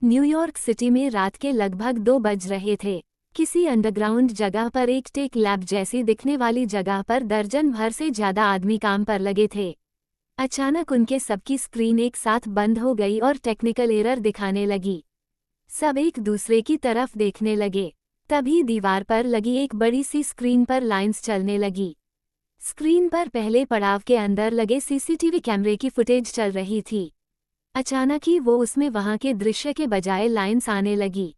New York city में रात के लगभग 2 बज रहे थे। किसी अंडरग्राउंड जगह पर एक टेक लैब जैसी दिखने वाली जगह पर दर्जन भर से ज्यादा आदमी काम पर लगे थे। अचानक उनके सबकी स्क्रीन एक साथ बंद हो गई और टेक्निकल एरर दिखाने लगी। सब एक दूसरे की तरफ देखने लगे। तभी दीवार पर लगी एक बड़ी सी स्क्रीन पर लाइंस चलने लगी। स्क्रीन पर पहले पड़ाव के अंदर लगे सीसीटीवी कैमरे की फुटेज चल रही थी। अचानक ही वो उसमें वहां के दृश्य के बजाय लाइंस आने लगी।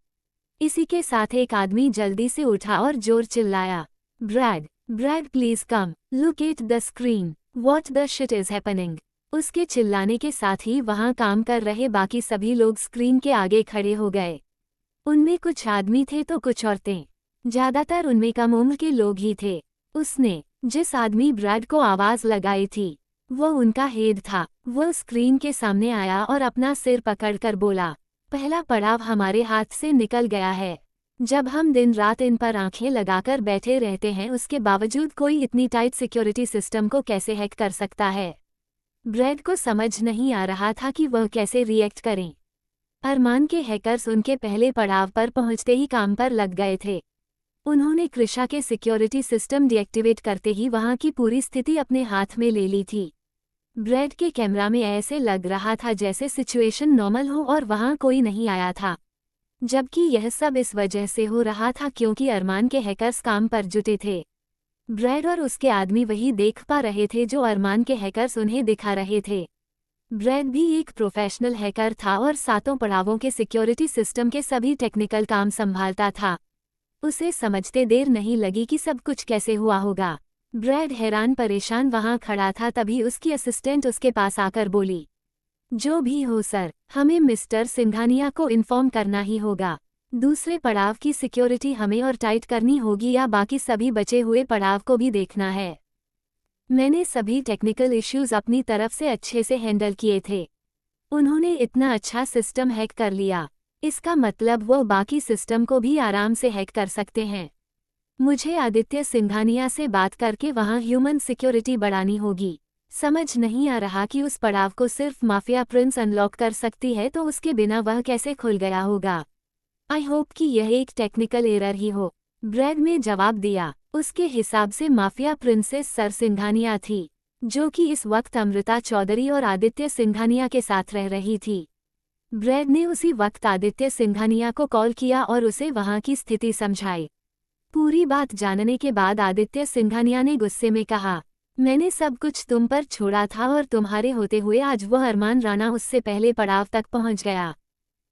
इसी के साथ एक आदमी जल्दी से उठा और जोर चिल्लाया, Brad, Brad please come, look at the screen, what the shit is happening. उसके चिल्लाने के साथ ही वहां काम कर रहे बाकी सभी लोग स्क्रीन के आगे खड़े हो गए। उनमें कुछ आदमी थे तो कुछ औरतें। ज्यादातर उनमें कम उम्र के लोग ही थे। उसने जिस आदमी ब्रैड को आवाज लगाई थी वो उनका हेड था। वो स्क्रीन के सामने आया और अपना सिर पकड़कर बोला, पहला पड़ाव हमारे हाथ से निकल गया है। जब हम दिन रात इन पर आंखें लगाकर बैठे रहते हैं उसके बावजूद कोई इतनी टाइट सिक्योरिटी सिस्टम को कैसे हैक कर सकता है। ब्रैड को समझ नहीं आ रहा था कि वह कैसे रिएक्ट करें। अरमान के हैकर्स उनके पहले पड़ाव पर पहुंचते ही काम पर लग गए थे। उन्होंने कृषा के सिक्योरिटी सिस्टम डीएक्टिवेट करते ही वहां की पूरी स्थिति अपने हाथ में ले ली थी। ब्रैड के कैमरा में ऐसे लग रहा था जैसे सिचुएशन नॉर्मल हो और वहां कोई नहीं आया था, जबकि यह सब इस वजह से हो रहा था क्योंकि अरमान के हैकर्स काम पर जुटे थे। ब्रैड और उसके आदमी वही देख पा रहे थे जो अरमान के हैकर्स उन्हें दिखा रहे थे। ब्रैड भी एक प्रोफेशनल हैकर था और सातों पड़ावों के सिक्योरिटी सिस्टम के सभी टेक्निकल काम संभालता था। उसे समझते देर नहीं लगी कि सब कुछ कैसे हुआ होगा। ब्रैड हैरान परेशान वहां खड़ा था। तभी उसकी असिस्टेंट उसके पास आकर बोली, जो भी हो सर, हमें मिस्टर सिंघानिया को इन्फॉर्म करना ही होगा। दूसरे पड़ाव की सिक्योरिटी हमें और टाइट करनी होगी या बाकी सभी बचे हुए पड़ाव को भी देखना है। मैंने सभी टेक्निकल इश्यूज अपनी तरफ से अच्छे से हैंडल किए थे। उन्होंने इतना अच्छा सिस्टम हैक कर लिया, इसका मतलब वो बाकी सिस्टम को भी आराम से हैक कर सकते हैं। मुझे आदित्य सिंघानिया से बात करके वहां ह्यूमन सिक्योरिटी बढ़ानी होगी। समझ नहीं आ रहा कि उस पड़ाव को सिर्फ माफिया प्रिंस अनलॉक कर सकती है तो उसके बिना वह कैसे खुल गया होगा। आई होप कि यह एक टेक्निकल एरर ही हो, ब्रैड ने जवाब दिया। उसके हिसाब से माफिया प्रिंसेस सर सिंघानिया थी, जो कि इस वक्त अमृता चौधरी और आदित्य सिंघानिया के साथ रह रही थी। ब्रैड ने उसी वक्त आदित्य सिंघानिया को कॉल किया और उसे वहां की स्थिति समझाई। पूरी बात जानने के बाद आदित्य सिंघानिया ने गुस्से में कहा, मैंने सब कुछ तुम पर छोड़ा था और तुम्हारे होते हुए आज वह अरमान राणा उससे पहले पड़ाव तक पहुंच गया।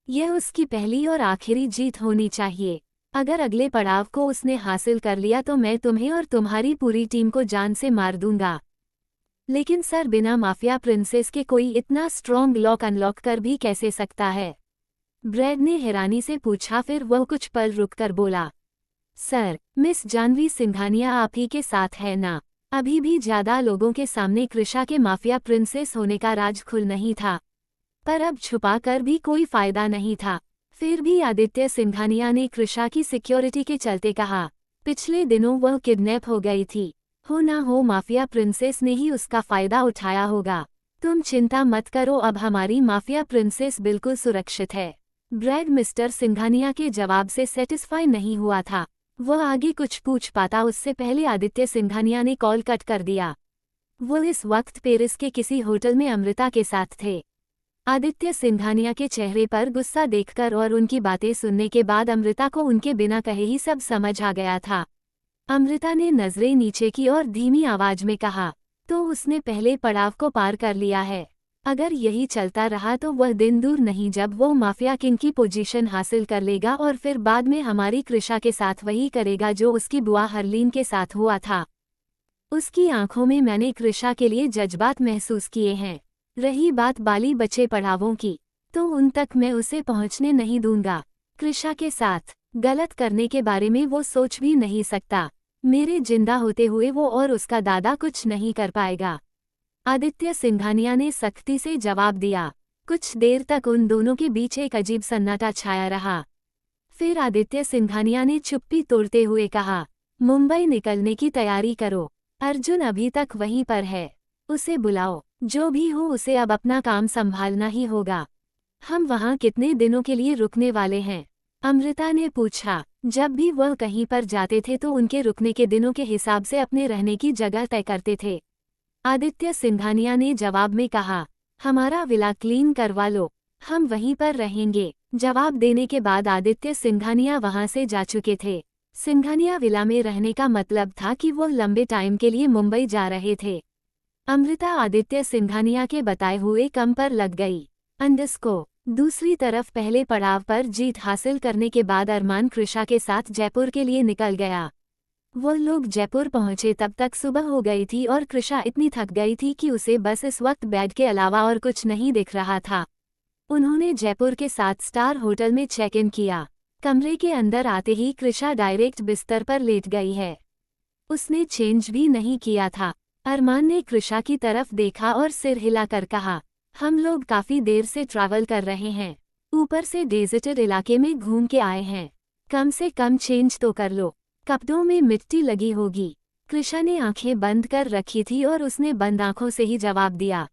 यह उसकी पहली और आखिरी जीत होनी चाहिए। अगर अगले पड़ाव को उसने हासिल कर लिया तो मैं तुम्हें और तुम्हारी पूरी टीम को जान से मार दूंगा। लेकिन सर, बिना माफिया प्रिंसेस के कोई इतना स्ट्रॉन्ग लॉक अनलॉक कर भी कैसे सकता है? ब्रैड ने हैरानी से पूछा। फिर वह कुछ पल रुककर बोला, सर, मिस जानवी सिंघानिया आप ही के साथ है ना? अभी भी ज्यादा लोगों के सामने कृषा के माफिया प्रिंसेस होने का राज खुल नहीं था, पर अब छुपा कर भी कोई फायदा नहीं था। फिर भी आदित्य सिंघानिया ने कृषा की सिक्योरिटी के चलते कहा, पिछले दिनों वह किडनैप हो गई थी। हो ना हो माफिया प्रिंसेस ने ही उसका फायदा उठाया होगा। तुम चिंता मत करो, अब हमारी माफिया प्रिंसेस बिल्कुल सुरक्षित है। ब्रैड मिस्टर सिंघानिया के जवाब से सेटिस्फाई नहीं हुआ था। वह आगे कुछ पूछ पाता उससे पहले आदित्य सिंघानिया ने कॉल कट कर दिया। वो इस वक्त पेरिस के किसी होटल में अमृता के साथ थे। आदित्य सिंघानिया के चेहरे पर गुस्सा देखकर और उनकी बातें सुनने के बाद अमृता को उनके बिना कहे ही सब समझ आ गया था। अमृता ने नजरें नीचे की और धीमी आवाज में कहा, तो उसने पहले पड़ाव को पार कर लिया है। अगर यही चलता रहा तो वह दिन दूर नहीं जब वो माफिया किंग की पोजीशन हासिल कर लेगा और फिर बाद में हमारी कृषा के साथ वही करेगा जो उसकी बुआ हरलीन के साथ हुआ था। उसकी आंखों में मैंने कृषा के लिए जज्बात महसूस किए हैं। रही बात बाली बचे पड़ावों की, तो उन तक मैं उसे पहुंचने नहीं दूंगा। कृषा के साथ गलत करने के बारे में वो सोच भी नहीं सकता। मेरे जिंदा होते हुए वो और उसका दादा कुछ नहीं कर पाएगा। आदित्य सिंघानिया ने सख्ती से जवाब दिया। कुछ देर तक उन दोनों के बीच एक अजीब सन्नाटा छाया रहा। फिर आदित्य सिंघानिया ने चुप्पी तोड़ते हुए कहा, मुंबई निकलने की तैयारी करो। अर्जुन अभी तक वहीं पर है, उसे बुलाओ। जो भी हो उसे अब अपना काम संभालना ही होगा। हम वहाँ कितने दिनों के लिए रुकने वाले हैं? अमृता ने पूछा। जब भी वह कहीं पर जाते थे तो उनके रुकने के दिनों के हिसाब से अपने रहने की जगह तय करते थे। आदित्य सिंघानिया ने जवाब में कहा, हमारा विला क्लीन करवा लो, हम वहीं पर रहेंगे। जवाब देने के बाद आदित्य सिंघानिया वहां से जा चुके थे। सिंघानिया विला में रहने का मतलब था कि वह लंबे टाइम के लिए मुंबई जा रहे थे। अमृता आदित्य सिंघानिया के बताए हुए काम पर लग गई। दूसरी तरफ पहले पड़ाव पर जीत हासिल करने के बाद अरमान कृषा के साथ जयपुर के लिए निकल गया। वो लोग जयपुर पहुंचे तब तक सुबह हो गई थी और कृषा इतनी थक गई थी कि उसे बस इस वक्त बेड के अलावा और कुछ नहीं दिख रहा था। उन्होंने जयपुर के 7 स्टार होटल में चेक इन किया। कमरे के अंदर आते ही कृषा डायरेक्ट बिस्तर पर लेट गई है। उसने चेंज भी नहीं किया था। अरमान ने कृषा की तरफ देखा और सिर हिलाकर कहा, हम लोग काफी देर से ट्रैवल कर रहे हैं, ऊपर से डेजर्टेड इलाके में घूम के आए हैं, कम से कम चेंज तो कर लो, कपड़ों में मिट्टी लगी होगी। कृषा ने आंखें बंद कर रखी थी और उसने बंद आंखों से ही जवाब दिया,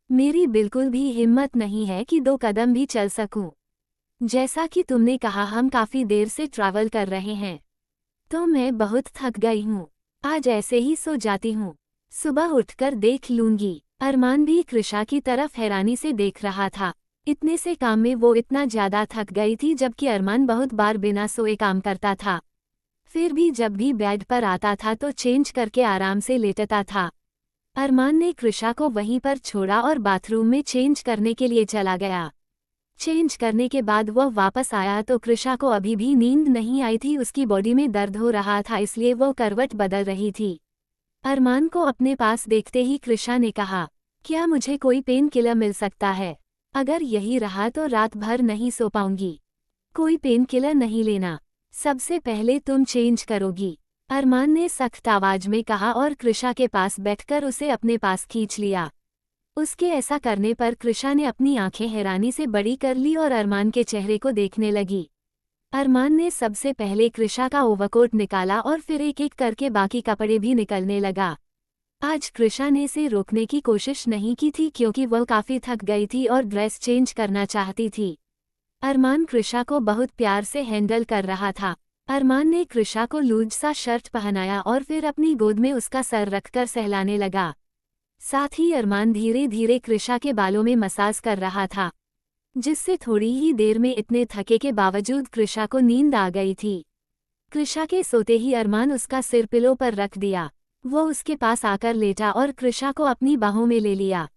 मेरी बिल्कुल भी हिम्मत नहीं है कि 2 कदम भी चल सकूं। जैसा कि तुमने कहा हम काफी देर से ट्रैवल कर रहे हैं, तो मैं बहुत थक गई हूँ, आज ऐसे ही सो जाती हूँ, सुबह उठकर देख लूंगी। अरमान भी कृषा की तरफ हैरानी से देख रहा था। इतने से काम में वो इतना ज्यादा थक गई थी, जबकि अरमान बहुत बार बिना सोए काम करता था। फिर भी जब भी बेड पर आता था तो चेंज करके आराम से लेटता था। अरमान ने कृषा को वहीं पर छोड़ा और बाथरूम में चेंज करने के लिए चला गया। चेंज करने के बाद वह वापस आया तो कृषा को अभी भी नींद नहीं आई थी। उसकी बॉडी में दर्द हो रहा था, इसलिए वो करवट बदल रही थी। अरमान को अपने पास देखते ही कृषा ने कहा, क्या मुझे कोई पेन किलर मिल सकता है? अगर यही रहा तो रात भर नहीं सो पाऊंगी। कोई पेन किलर नहीं लेना, सबसे पहले तुम चेंज करोगी, अरमान ने सख्त आवाज में कहा और कृषा के पास बैठकर उसे अपने पास खींच लिया। उसके ऐसा करने पर कृषा ने अपनी आंखें हैरानी से बड़ी कर ली और अरमान के चेहरे को देखने लगी। अरमान ने सबसे पहले कृषा का ओवरकोट निकाला और फिर एक एक करके बाकी कपड़े भी निकलने लगा। आज कृषा ने इसे रोकने की कोशिश नहीं की थी क्योंकि वह काफी थक गई थी और ड्रेस चेंज करना चाहती थी। अरमान कृषा को बहुत प्यार से हैंडल कर रहा था। अरमान ने कृषा को लूज सा शर्ट पहनाया और फिर अपनी गोद में उसका सर रखकर सहलाने लगा। साथ ही अरमान धीरे धीरे कृषा के बालों में मसाज कर रहा था, जिससे थोड़ी ही देर में इतने थके के बावजूद कृषा को नींद आ गई थी। कृषा के सोते ही अरमान उसका सिर पिलो पर रख दिया। वो उसके पास आकर लेटा और कृषा को अपनी बाहों में ले लिया।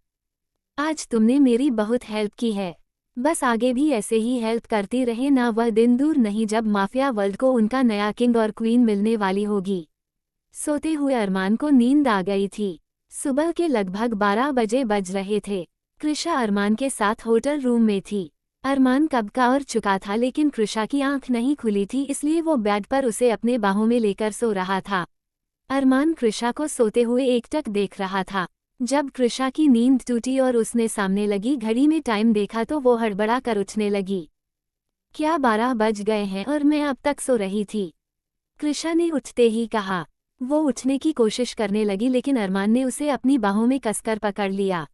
आज तुमने मेरी बहुत हेल्प की है, बस आगे भी ऐसे ही हेल्प करती रहे ना। वह दिन दूर नहीं जब माफिया वर्ल्ड को उनका नया किंग और क्वीन मिलने वाली होगी। सोते हुए अरमान को नींद आ गई थी। सुबह के लगभग 12 बजे बज रहे थे। कृषा अरमान के साथ होटल रूम में थी। अरमान कब का और चुका था, लेकिन कृषा की आंख नहीं खुली थी, इसलिए वो बेड पर उसे अपने बाहों में लेकर सो रहा था। अरमान कृषा को सोते हुए एकटक देख रहा था। जब कृषा की नींद टूटी और उसने सामने लगी घड़ी में टाइम देखा तो वो हड़बड़ा कर उठने लगी। क्या 12 बज गए हैं और मैं अब तक सो रही थी? कृषा ने उठते ही कहा। वो उठने की कोशिश करने लगी, लेकिन अरमान ने उसे अपनी बाहों में कसकर पकड़ लिया।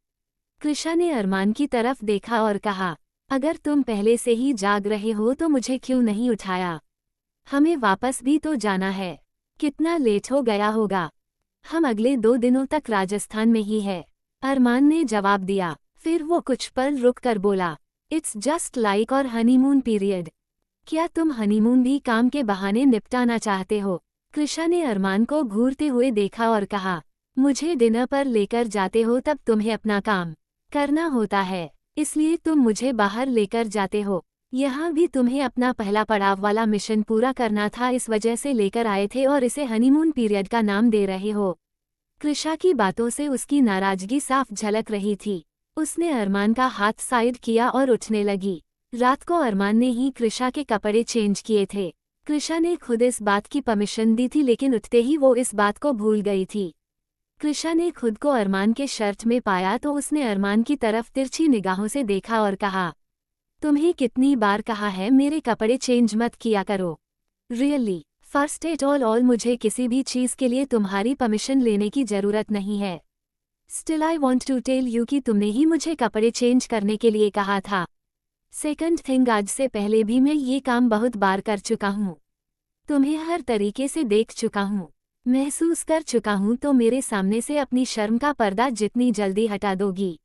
कृषा ने अरमान की तरफ देखा और कहा, अगर तुम पहले से ही जाग रहे हो तो मुझे क्यों नहीं उठाया? हमें वापस भी तो जाना है, कितना लेट हो गया होगा? हम अगले 2 दिनों तक राजस्थान में ही है, अरमान ने जवाब दिया। फिर वो कुछ पल रुक कर बोला, इट्स जस्ट लाइक और हनीमून पीरियड। क्या तुम हनीमून भी काम के बहाने निपटाना चाहते हो? कृषा ने अरमान को घूरते हुए देखा और कहा, मुझे डिनर पर लेकर जाते हो तब तुम्हें अपना काम करना होता है, इसलिए तुम मुझे बाहर लेकर जाते हो। यहाँ भी तुम्हें अपना पहला पड़ाव वाला मिशन पूरा करना था, इस वजह से लेकर आए थे और इसे हनीमून पीरियड का नाम दे रहे हो। कृषा की बातों से उसकी नाराजगी साफ झलक रही थी। उसने अरमान का हाथ साइड किया और उठने लगी। रात को अरमान ने ही कृषा के कपड़े चेंज किए थे। कृषा ने खुद इस बात की परमिशन दी थी, लेकिन उठते ही वो इस बात को भूल गई थी। कृषा ने खुद को अरमान के शर्ट में पाया तो उसने अरमान की तरफ तिरछी निगाहों से देखा और कहा, तुम्हें कितनी बार कहा है मेरे कपड़े चेंज मत किया करो? रियली, फर्स्ट एट ऑल मुझे किसी भी चीज़ के लिए तुम्हारी परमिशन लेने की ज़रूरत नहीं है। Still I want to tell you कि तुमने ही मुझे कपड़े चेंज करने के लिए कहा था। सेकंड थिंग, आज से पहले भी मैं ये काम बहुत बार कर चुका हूँ। तुम्हें हर तरीके से देख चुका हूँ, महसूस कर चुका हूँ, तो मेरे सामने से अपनी शर्म का पर्दा जितनी जल्दी हटा दोगी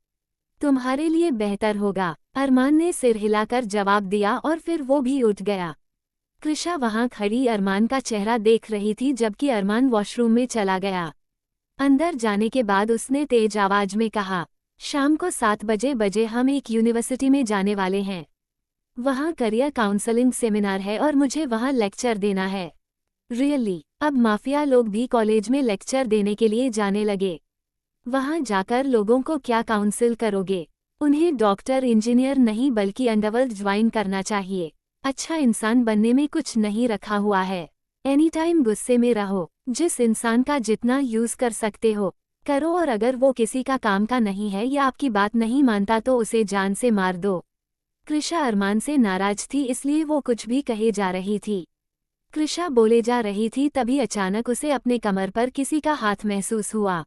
तुम्हारे लिए बेहतर होगा। अरमान ने सिर हिलाकर जवाब दिया और फिर वो भी उठ गया। कृषा वहां खड़ी अरमान का चेहरा देख रही थी जबकि अरमान वॉशरूम में चला गया। अंदर जाने के बाद उसने तेज आवाज में कहा, शाम को 7 बजे हम एक यूनिवर्सिटी में जाने वाले हैं। वहाँ करियर काउंसलिंग सेमिनार है और मुझे वहाँ लेक्चर देना है। रियली? अब माफिया लोग भी कॉलेज में लेक्चर देने के लिए जाने लगे। वहाँ जाकर लोगों को क्या काउंसिल करोगे? उन्हें डॉक्टर इंजीनियर नहीं बल्कि अंडरवर्ल्ड ज्वाइन करना चाहिए। अच्छा इंसान बनने में कुछ नहीं रखा हुआ है। एनी टाइम गुस्से में रहो, जिस इंसान का जितना यूज कर सकते हो करो, और अगर वो किसी का काम का नहीं है या आपकी बात नहीं मानता तो उसे जान से मार दो। कृषा अरमान से नाराज थी, इसलिए वो कुछ भी कहे जा रही थी। कृषा बोले जा रही थी तभी अचानक उसे अपने कमर पर किसी का हाथ महसूस हुआ।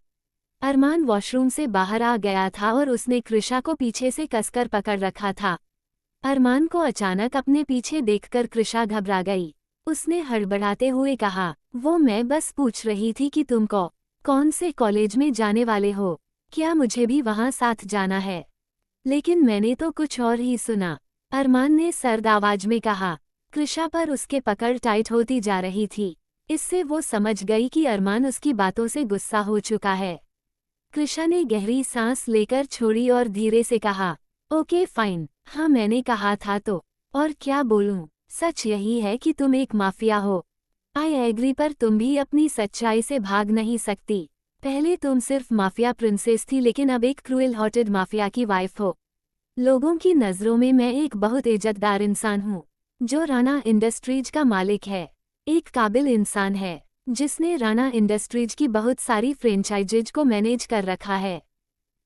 अरमान वॉशरूम से बाहर आ गया था और उसने कृषा को पीछे से कसकर पकड़ रखा था। अरमान को अचानक अपने पीछे देखकर कृषा घबरा गई। उसने हड़बड़ाते हुए कहा, वो मैं बस पूछ रही थी कि तुम कौन से कॉलेज में जाने वाले हो? क्या मुझे भी वहाँ साथ जाना है? लेकिन मैंने तो कुछ और ही सुना, अरमान ने सर्द आवाज में कहा। कृषा पर उसके पकड़ टाइट होती जा रही थी। इससे वो समझ गई कि अरमान उसकी बातों से गुस्सा हो चुका है। कृषा ने गहरी सांस लेकर छोड़ी और धीरे से कहा, ओके फाइन, हाँ मैंने कहा था तो, और क्या बोलूं? सच यही है कि तुम एक माफिया हो। आई एग्री, पर तुम भी अपनी सच्चाई से भाग नहीं सकती। पहले तुम सिर्फ माफिया प्रिंसेस थी, लेकिन अब एक क्रूएल हार्टेड माफिया की वाइफ हो। लोगों की नज़रों में मैं एक बहुत इज्जतदार इंसान हूँ, जो राणा इंडस्ट्रीज का मालिक है। एक काबिल इंसान है जिसने राणा इंडस्ट्रीज की बहुत सारी फ्रेंचाइजीज को मैनेज कर रखा है।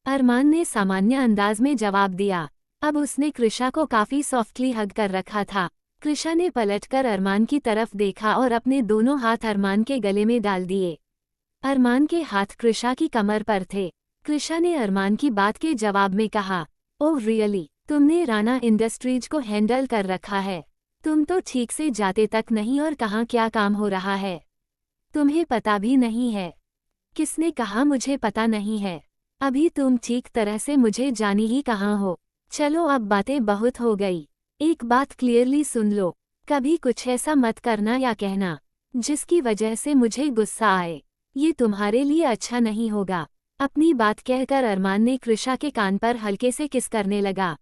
अरमान ने सामान्य अंदाज में जवाब दिया। अब उसने कृषा को काफी सॉफ्टली हग कर रखा था। कृषा ने पलटकर अरमान की तरफ देखा और अपने दोनों हाथ अरमान के गले में डाल दिए। अरमान के हाथ कृषा की कमर पर थे। कृषा ने अरमान की बात के जवाब में कहा, ओह रियली, तुमने राणा इंडस्ट्रीज को हैंडल कर रखा है। तुम तो ठीक से जाते तक नहीं और कहाँ क्या काम हो रहा है तुम्हें पता भी नहीं है। किसने कहा मुझे पता नहीं है? अभी तुम ठीक तरह से मुझे जानी ही कहाँ हो। चलो अब बातें बहुत हो गई, एक बात क्लियरली सुन लो, कभी कुछ ऐसा मत करना या कहना जिसकी वजह से मुझे गुस्सा आए। ये तुम्हारे लिए अच्छा नहीं होगा। अपनी बात कहकर अरमान ने कृषा के कान पर हल्के से किस करने लगा।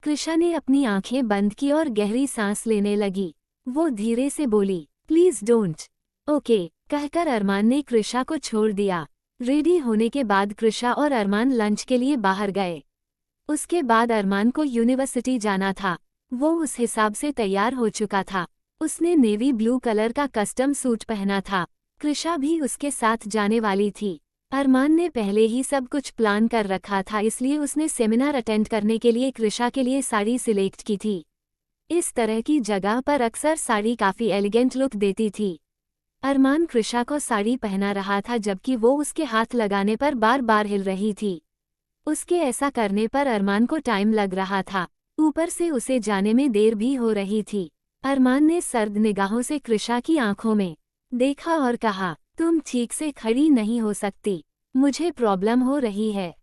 कृषा ने अपनी आंखें बंद की और गहरी सांस लेने लगी। वो धीरे से बोली, प्लीज डोंट। ओके, कहकर अरमान ने कृषा को छोड़ दिया। रेडी होने के बाद कृषा और अरमान लंच के लिए बाहर गए। उसके बाद अरमान को यूनिवर्सिटी जाना था। वो उस हिसाब से तैयार हो चुका था। उसने नेवी ब्लू कलर का कस्टम सूट पहना था। कृषा भी उसके साथ जाने वाली थी। अरमान ने पहले ही सब कुछ प्लान कर रखा था, इसलिए उसने सेमिनार अटेंड करने के लिए कृषा के लिए साड़ी सिलेक्ट की थी। इस तरह की जगह पर अक्सर साड़ी काफ़ी एलिगेंट लुक देती थी। अरमान कृषा को साड़ी पहना रहा था जबकि वो उसके हाथ लगाने पर बार बार हिल रही थी। उसके ऐसा करने पर अरमान को टाइम लग रहा था, ऊपर से उसे जाने में देर भी हो रही थी। अरमान ने सर्द निगाहों से कृषा की आंखों में देखा और कहा, तुम ठीक से खड़ी नहीं हो सकती, मुझे प्रॉब्लम हो रही है।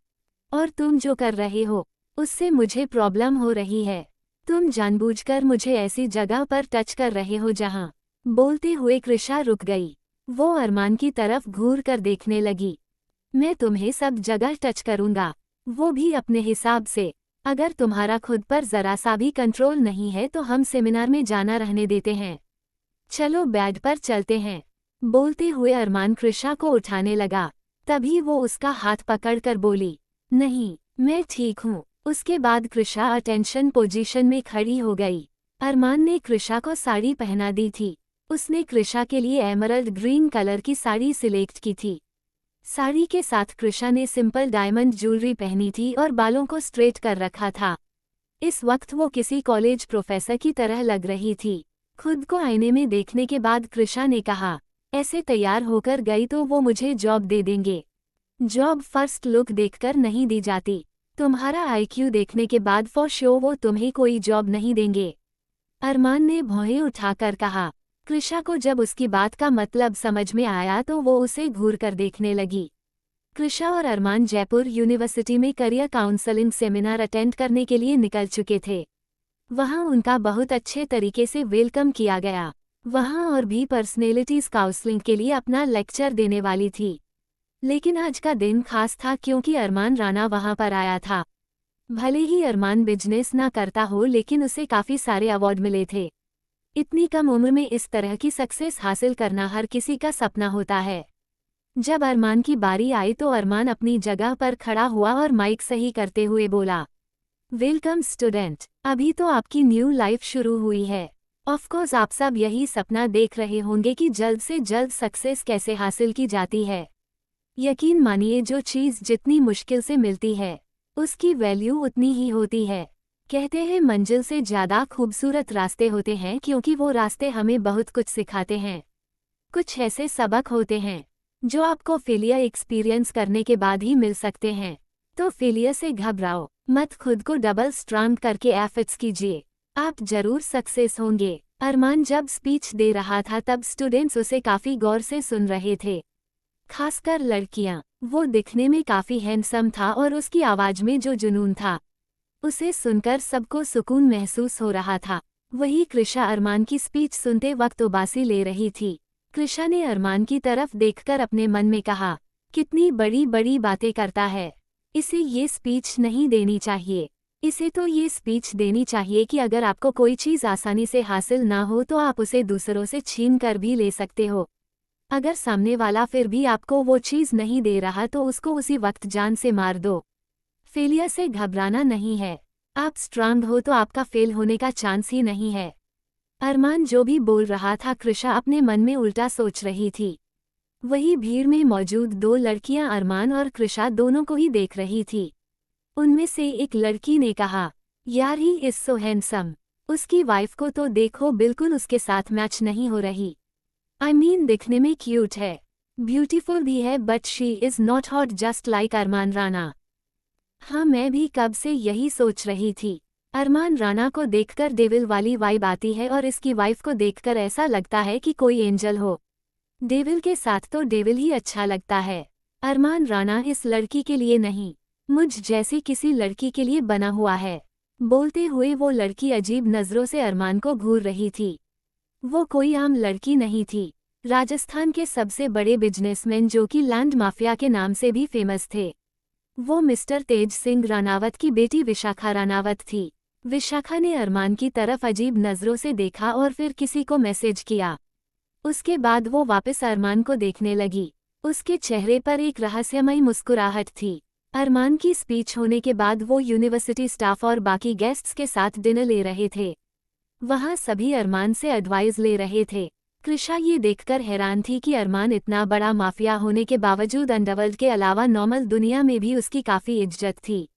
और तुम जो कर रहे हो उससे मुझे प्रॉब्लम हो रही है। तुम जानबूझकर मुझे ऐसी जगह पर टच कर रहे हो जहां। बोलते हुए कृषा रुक गई। वो अरमान की तरफ घूर कर देखने लगी। मैं तुम्हें सब जगह टच करूंगा, वो भी अपने हिसाब से। अगर तुम्हारा खुद पर जरा सा भी कंट्रोल नहीं है तो हम सेमिनार में जाना रहने देते हैं। चलो बेड पर चलते हैं। बोलते हुए अरमान कृषा को उठाने लगा। तभी वो उसका हाथ पकड़कर बोली, नहीं मैं ठीक हूँ। उसके बाद कृषा अटेंशन पोजीशन में खड़ी हो गई। अरमान ने कृषा को साड़ी पहना दी थी। उसने कृषा के लिए एमरल्ड ग्रीन कलर की साड़ी सिलेक्ट की थी। साड़ी के साथ कृषा ने सिंपल डायमंड ज्वेलरी पहनी थी और बालों को स्ट्रेट कर रखा था। इस वक्त वो किसी कॉलेज प्रोफेसर की तरह लग रही थी। खुद को आईने में देखने के बाद कृषा ने कहा, ऐसे तैयार होकर गई तो वो मुझे जॉब दे देंगे। जॉब फर्स्ट लुक देखकर नहीं दी जाती। तुम्हारा आईक्यू देखने के बाद फॉर श्योर वो तुम्हें कोई जॉब नहीं देंगे। अरमान ने भौहें उठाकर कहा। कृषा को जब उसकी बात का मतलब समझ में आया तो वो उसे घूर कर देखने लगी। कृषा और अरमान जयपुर यूनिवर्सिटी में करियर काउंसलिंग सेमिनार अटेंड करने के लिए निकल चुके थे। वहां उनका बहुत अच्छे तरीके से वेलकम किया गया। वहां और भी पर्सनैलिटीज काउंसलिंग के लिए अपना लेक्चर देने वाली थी। लेकिन आज का दिन खास था क्योंकि अरमान राणा वहां पर आया था। भले ही अरमान बिजनेस ना करता हो लेकिन उसे काफी सारे अवार्ड मिले थे। इतनी कम उम्र में इस तरह की सक्सेस हासिल करना हर किसी का सपना होता है। जब अरमान की बारी आई तो अरमान अपनी जगह पर खड़ा हुआ और माइक सही करते हुए बोला, वेलकम स्टूडेंट, अभी तो आपकी न्यू लाइफ शुरू हुई है। ऑफकोर्स आप सब यही सपना देख रहे होंगे कि जल्द से जल्द सक्सेस कैसे हासिल की जाती है। यकीन मानिए जो चीज़ जितनी मुश्किल से मिलती है उसकी वैल्यू उतनी ही होती है। कहते हैं मंजिल से ज़्यादा खूबसूरत रास्ते होते हैं क्योंकि वो रास्ते हमें बहुत कुछ सिखाते हैं। कुछ ऐसे सबक होते हैं जो आपको फेलियर एक्सपीरियंस करने के बाद ही मिल सकते हैं। तो फेलियर से घबराओ मत, खुद को डबल स्ट्रांग करके एफर्ट्स कीजिए, आप जरूर सक्सेस होंगे। अरमान जब स्पीच दे रहा था तब स्टूडेंट्स उसे काफ़ी गौर से सुन रहे थे, खासकर लड़कियां। वो दिखने में काफ़ी हैंडसम था और उसकी आवाज़ में जो जुनून था उसे सुनकर सबको सुकून महसूस हो रहा था। वही कृषा अरमान की स्पीच सुनते वक्त उबासी ले रही थी। कृषा ने अरमान की तरफ देखकर अपने मन में कहा, कितनी बड़ी बड़ी बातें करता है, इसे ये स्पीच नहीं देनी चाहिए। इसे तो ये स्पीच देनी चाहिए कि अगर आपको कोई चीज़ आसानी से हासिल ना हो तो आप उसे दूसरों से छीन कर भी ले सकते हो। अगर सामने वाला फिर भी आपको वो चीज़ नहीं दे रहा तो उसको उसी वक्त जान से मार दो। फेलियर से घबराना नहीं है, आप स्ट्रांग हो तो आपका फेल होने का चांस ही नहीं है। अरमान जो भी बोल रहा था कृषा अपने मन में उल्टा सोच रही थी। वही भीड़ में मौजूद दो लड़कियां अरमान और कृषा दोनों को ही देख रही थी। उनमें से एक लड़की ने कहा, यार ही इज सो हैंडसम, उसकी वाइफ को तो देखो बिल्कुल उसके साथ मैच नहीं हो रही। I mean दिखने में क्यूट है, ब्यूटीफुल भी है but she is not hot just like Armaan Rana. हाँ मैं भी कब से यही सोच रही थी। अरमान राणा को देखकर डेविल वाली वाइब आती है और इसकी वाइफ को देखकर ऐसा लगता है कि कोई एंजल हो। डेविल के साथ तो डेविल ही अच्छा लगता है। अरमान राणा इस लड़की के लिए नहीं, मुझ जैसी किसी लड़की के लिए बना हुआ है। बोलते हुए वो लड़की अजीब नज़रों से अरमान को घूर रही थी। वो कोई आम लड़की नहीं थी, राजस्थान के सबसे बड़े बिजनेसमैन जो कि लैंड माफिया के नाम से भी फेमस थे। वो मिस्टर तेज सिंह रानावत की बेटी विशाखा रानावत थी। विशाखा ने अरमान की तरफ अजीब नज़रों से देखा और फिर किसी को मैसेज किया। उसके बाद वो वापस अरमान को देखने लगी। उसके चेहरे पर एक रहस्यमयी मुस्कुराहट थी। अरमान की स्पीच होने के बाद वो यूनिवर्सिटी स्टाफ और बाकी गेस्ट्स के साथ डिनर ले रहे थे। वहाँ सभी अरमान से एडवाइस ले रहे थे। कृषा ये देखकर हैरान थी कि अरमान इतना बड़ा माफिया होने के बावजूद अंडरवर्ल्ड के अलावा नॉर्मल दुनिया में भी उसकी काफ़ी इज्जत थी।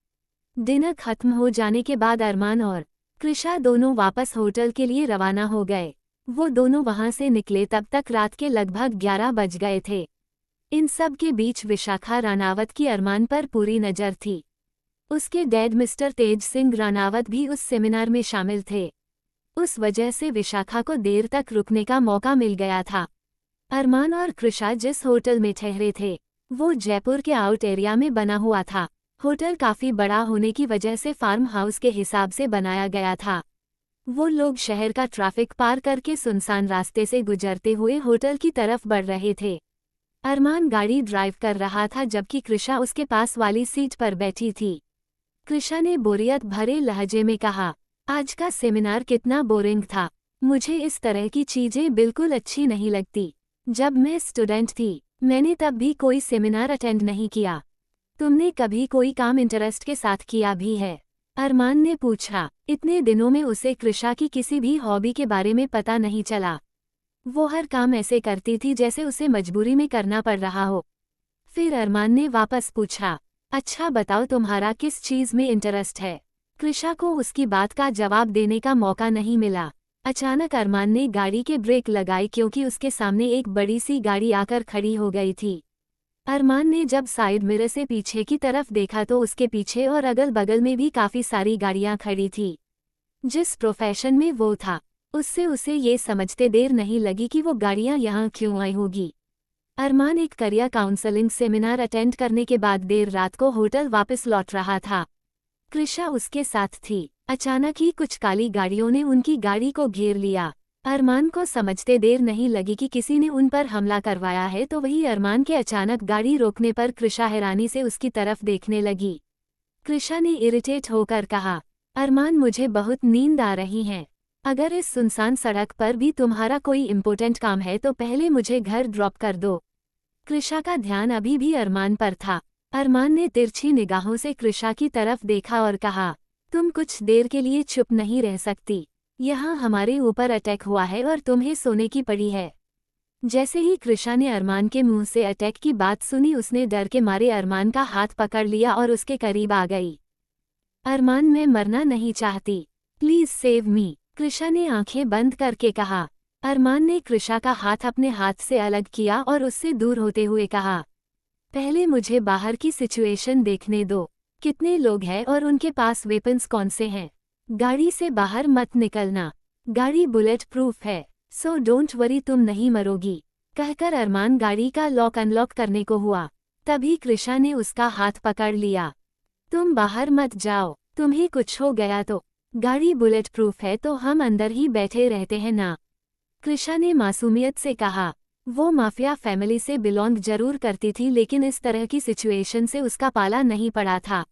डिनर खत्म हो जाने के बाद अरमान और कृषा दोनों वापस होटल के लिए रवाना हो गए। वो दोनों वहाँ से निकले तब तक रात के लगभग 11 बज गए थे। इन सब के बीच विशाखा रानावत की अरमान पर पूरी नज़र थी। उसके डैड मिस्टर तेज सिंह रानावत भी उस सेमिनार में शामिल थे। उस वजह से विशाखा को देर तक रुकने का मौका मिल गया था। अरमान और कृषा जिस होटल में ठहरे थे वो जयपुर के आउट एरिया में बना हुआ था। होटल काफ़ी बड़ा होने की वजह से फार्म हाउस के हिसाब से बनाया गया था। वो लोग शहर का ट्रैफिक पार करके सुनसान रास्ते से गुजरते हुए होटल की तरफ बढ़ रहे थे। अरमान गाड़ी ड्राइव कर रहा था जबकि कृषा उसके पास वाली सीट पर बैठी थी। कृषा ने बोरियत भरे लहजे में कहा, आज का सेमिनार कितना बोरिंग था। मुझे इस तरह की चीज़ें बिल्कुल अच्छी नहीं लगती। जब मैं स्टूडेंट थी मैंने तब भी कोई सेमिनार अटेंड नहीं किया। तुमने कभी कोई काम इंटरेस्ट के साथ किया भी है? अरमान ने पूछा। इतने दिनों में उसे कृषा की किसी भी हॉबी के बारे में पता नहीं चला। वो हर काम ऐसे करती थी जैसे उसे मजबूरी में करना पड़ रहा हो। फिर अरमान ने वापस पूछा, अच्छा बताओ तुम्हारा किस चीज़ में इंटरेस्ट है? कृषा को उसकी बात का जवाब देने का मौका नहीं मिला। अचानक अरमान ने गाड़ी के ब्रेक लगाए क्योंकि उसके सामने एक बड़ी सी गाड़ी आकर खड़ी हो गई थी। अरमान ने जब साइड मिरर से पीछे की तरफ देखा तो उसके पीछे और अगल बगल में भी काफी सारी गाड़ियां खड़ी थी। जिस प्रोफेशन में वो था, उससे उसे ये समझते देर नहीं लगी कि वो गाड़ियां यहाँ क्यों आई होगी। अरमान एक करियर काउंसलिंग सेमिनार अटेंड करने के बाद देर रात को होटल वापस लौट रहा था। कृषा उसके साथ थी। अचानक ही कुछ काली गाड़ियों ने उनकी गाड़ी को घेर लिया। अरमान को समझते देर नहीं लगी कि किसी ने उन पर हमला करवाया है, तो वही अरमान के अचानक गाड़ी रोकने पर कृषा हैरानी से उसकी तरफ देखने लगी। कृषा ने इरिटेट होकर कहा, अरमान मुझे बहुत नींद आ रही है। अगर इस सुनसान सड़क पर भी तुम्हारा कोई इम्पोर्टेंट काम है तो पहले मुझे घर ड्रॉप कर दो। कृषा का ध्यान अभी भी अरमान पर था। अरमान ने तिरछी निगाहों से कृषा की तरफ देखा और कहा, तुम कुछ देर के लिए चुप नहीं रह सकती। यहाँ हमारे ऊपर अटैक हुआ है और तुम्हें सोने की पड़ी है। जैसे ही कृषा ने अरमान के मुंह से अटैक की बात सुनी, उसने डर के मारे अरमान का हाथ पकड़ लिया और उसके करीब आ गई। अरमान, मैं मरना नहीं चाहती, प्लीज सेव मी, कृषा ने आंखें बंद करके कहा। अरमान ने कृषा का हाथ अपने हाथ से अलग किया और उससे दूर होते हुए कहा, पहले मुझे बाहर की सिचुएशन देखने दो। कितने लोग हैं और उनके पास वेपन्स कौन से हैं? गाड़ी से बाहर मत निकलना, गाड़ी बुलेट प्रूफ है, सो डोंट वरी, तुम नहीं मरोगी, कहकर अरमान गाड़ी का लॉक अनलॉक करने को हुआ। तभी कृषा ने उसका हाथ पकड़ लिया। तुम बाहर मत जाओ, तुम्हें कुछ हो गया तो गाड़ी बुलेट प्रूफ है तो हम अंदर ही बैठे रहते हैं ना, कृषा ने मासूमियत से कहा। वो माफिया फैमिली से बिलोंग जरूर करती थी, लेकिन इस तरह की सिचुएशन से उसका पाला नहीं पड़ा था।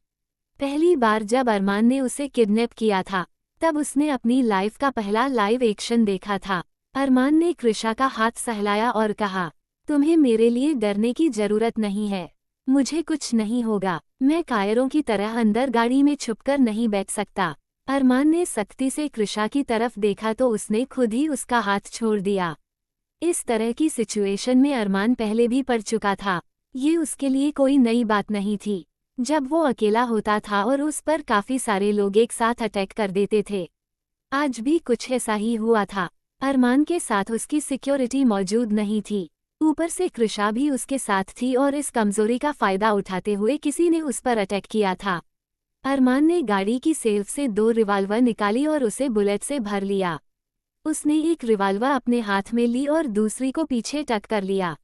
पहली बार जब अरमान ने उसे किडनैप किया था, तब उसने अपनी लाइफ का पहला लाइव एक्शन देखा था। अरमान ने कृषा का हाथ सहलाया और कहा, तुम्हें मेरे लिए डरने की जरूरत नहीं है, मुझे कुछ नहीं होगा। मैं कायरों की तरह अंदर गाड़ी में छुपकर नहीं बैठ सकता। अरमान ने सख्ती से कृषा की तरफ देखा तो उसने खुद ही उसका हाथ छोड़ दिया। इस तरह की सिचुएशन में अरमान पहले भी पड़ चुका था। ये उसके लिए कोई नई बात नहीं थी। जब वो अकेला होता था और उस पर काफी सारे लोग एक साथ अटैक कर देते थे, आज भी कुछ ऐसा ही हुआ था। अरमान के साथ उसकी सिक्योरिटी मौजूद नहीं थी, ऊपर से कृषा भी उसके साथ थी और इस कमजोरी का फायदा उठाते हुए किसी ने उस पर अटैक किया था। अरमान ने गाड़ी की सेल्फ से 2 रिवाल्वर निकाली और उसे बुलेट से भर लिया। उसने एक रिवाल्वर अपने हाथ में ली और दूसरी को पीछे टक कर लिया।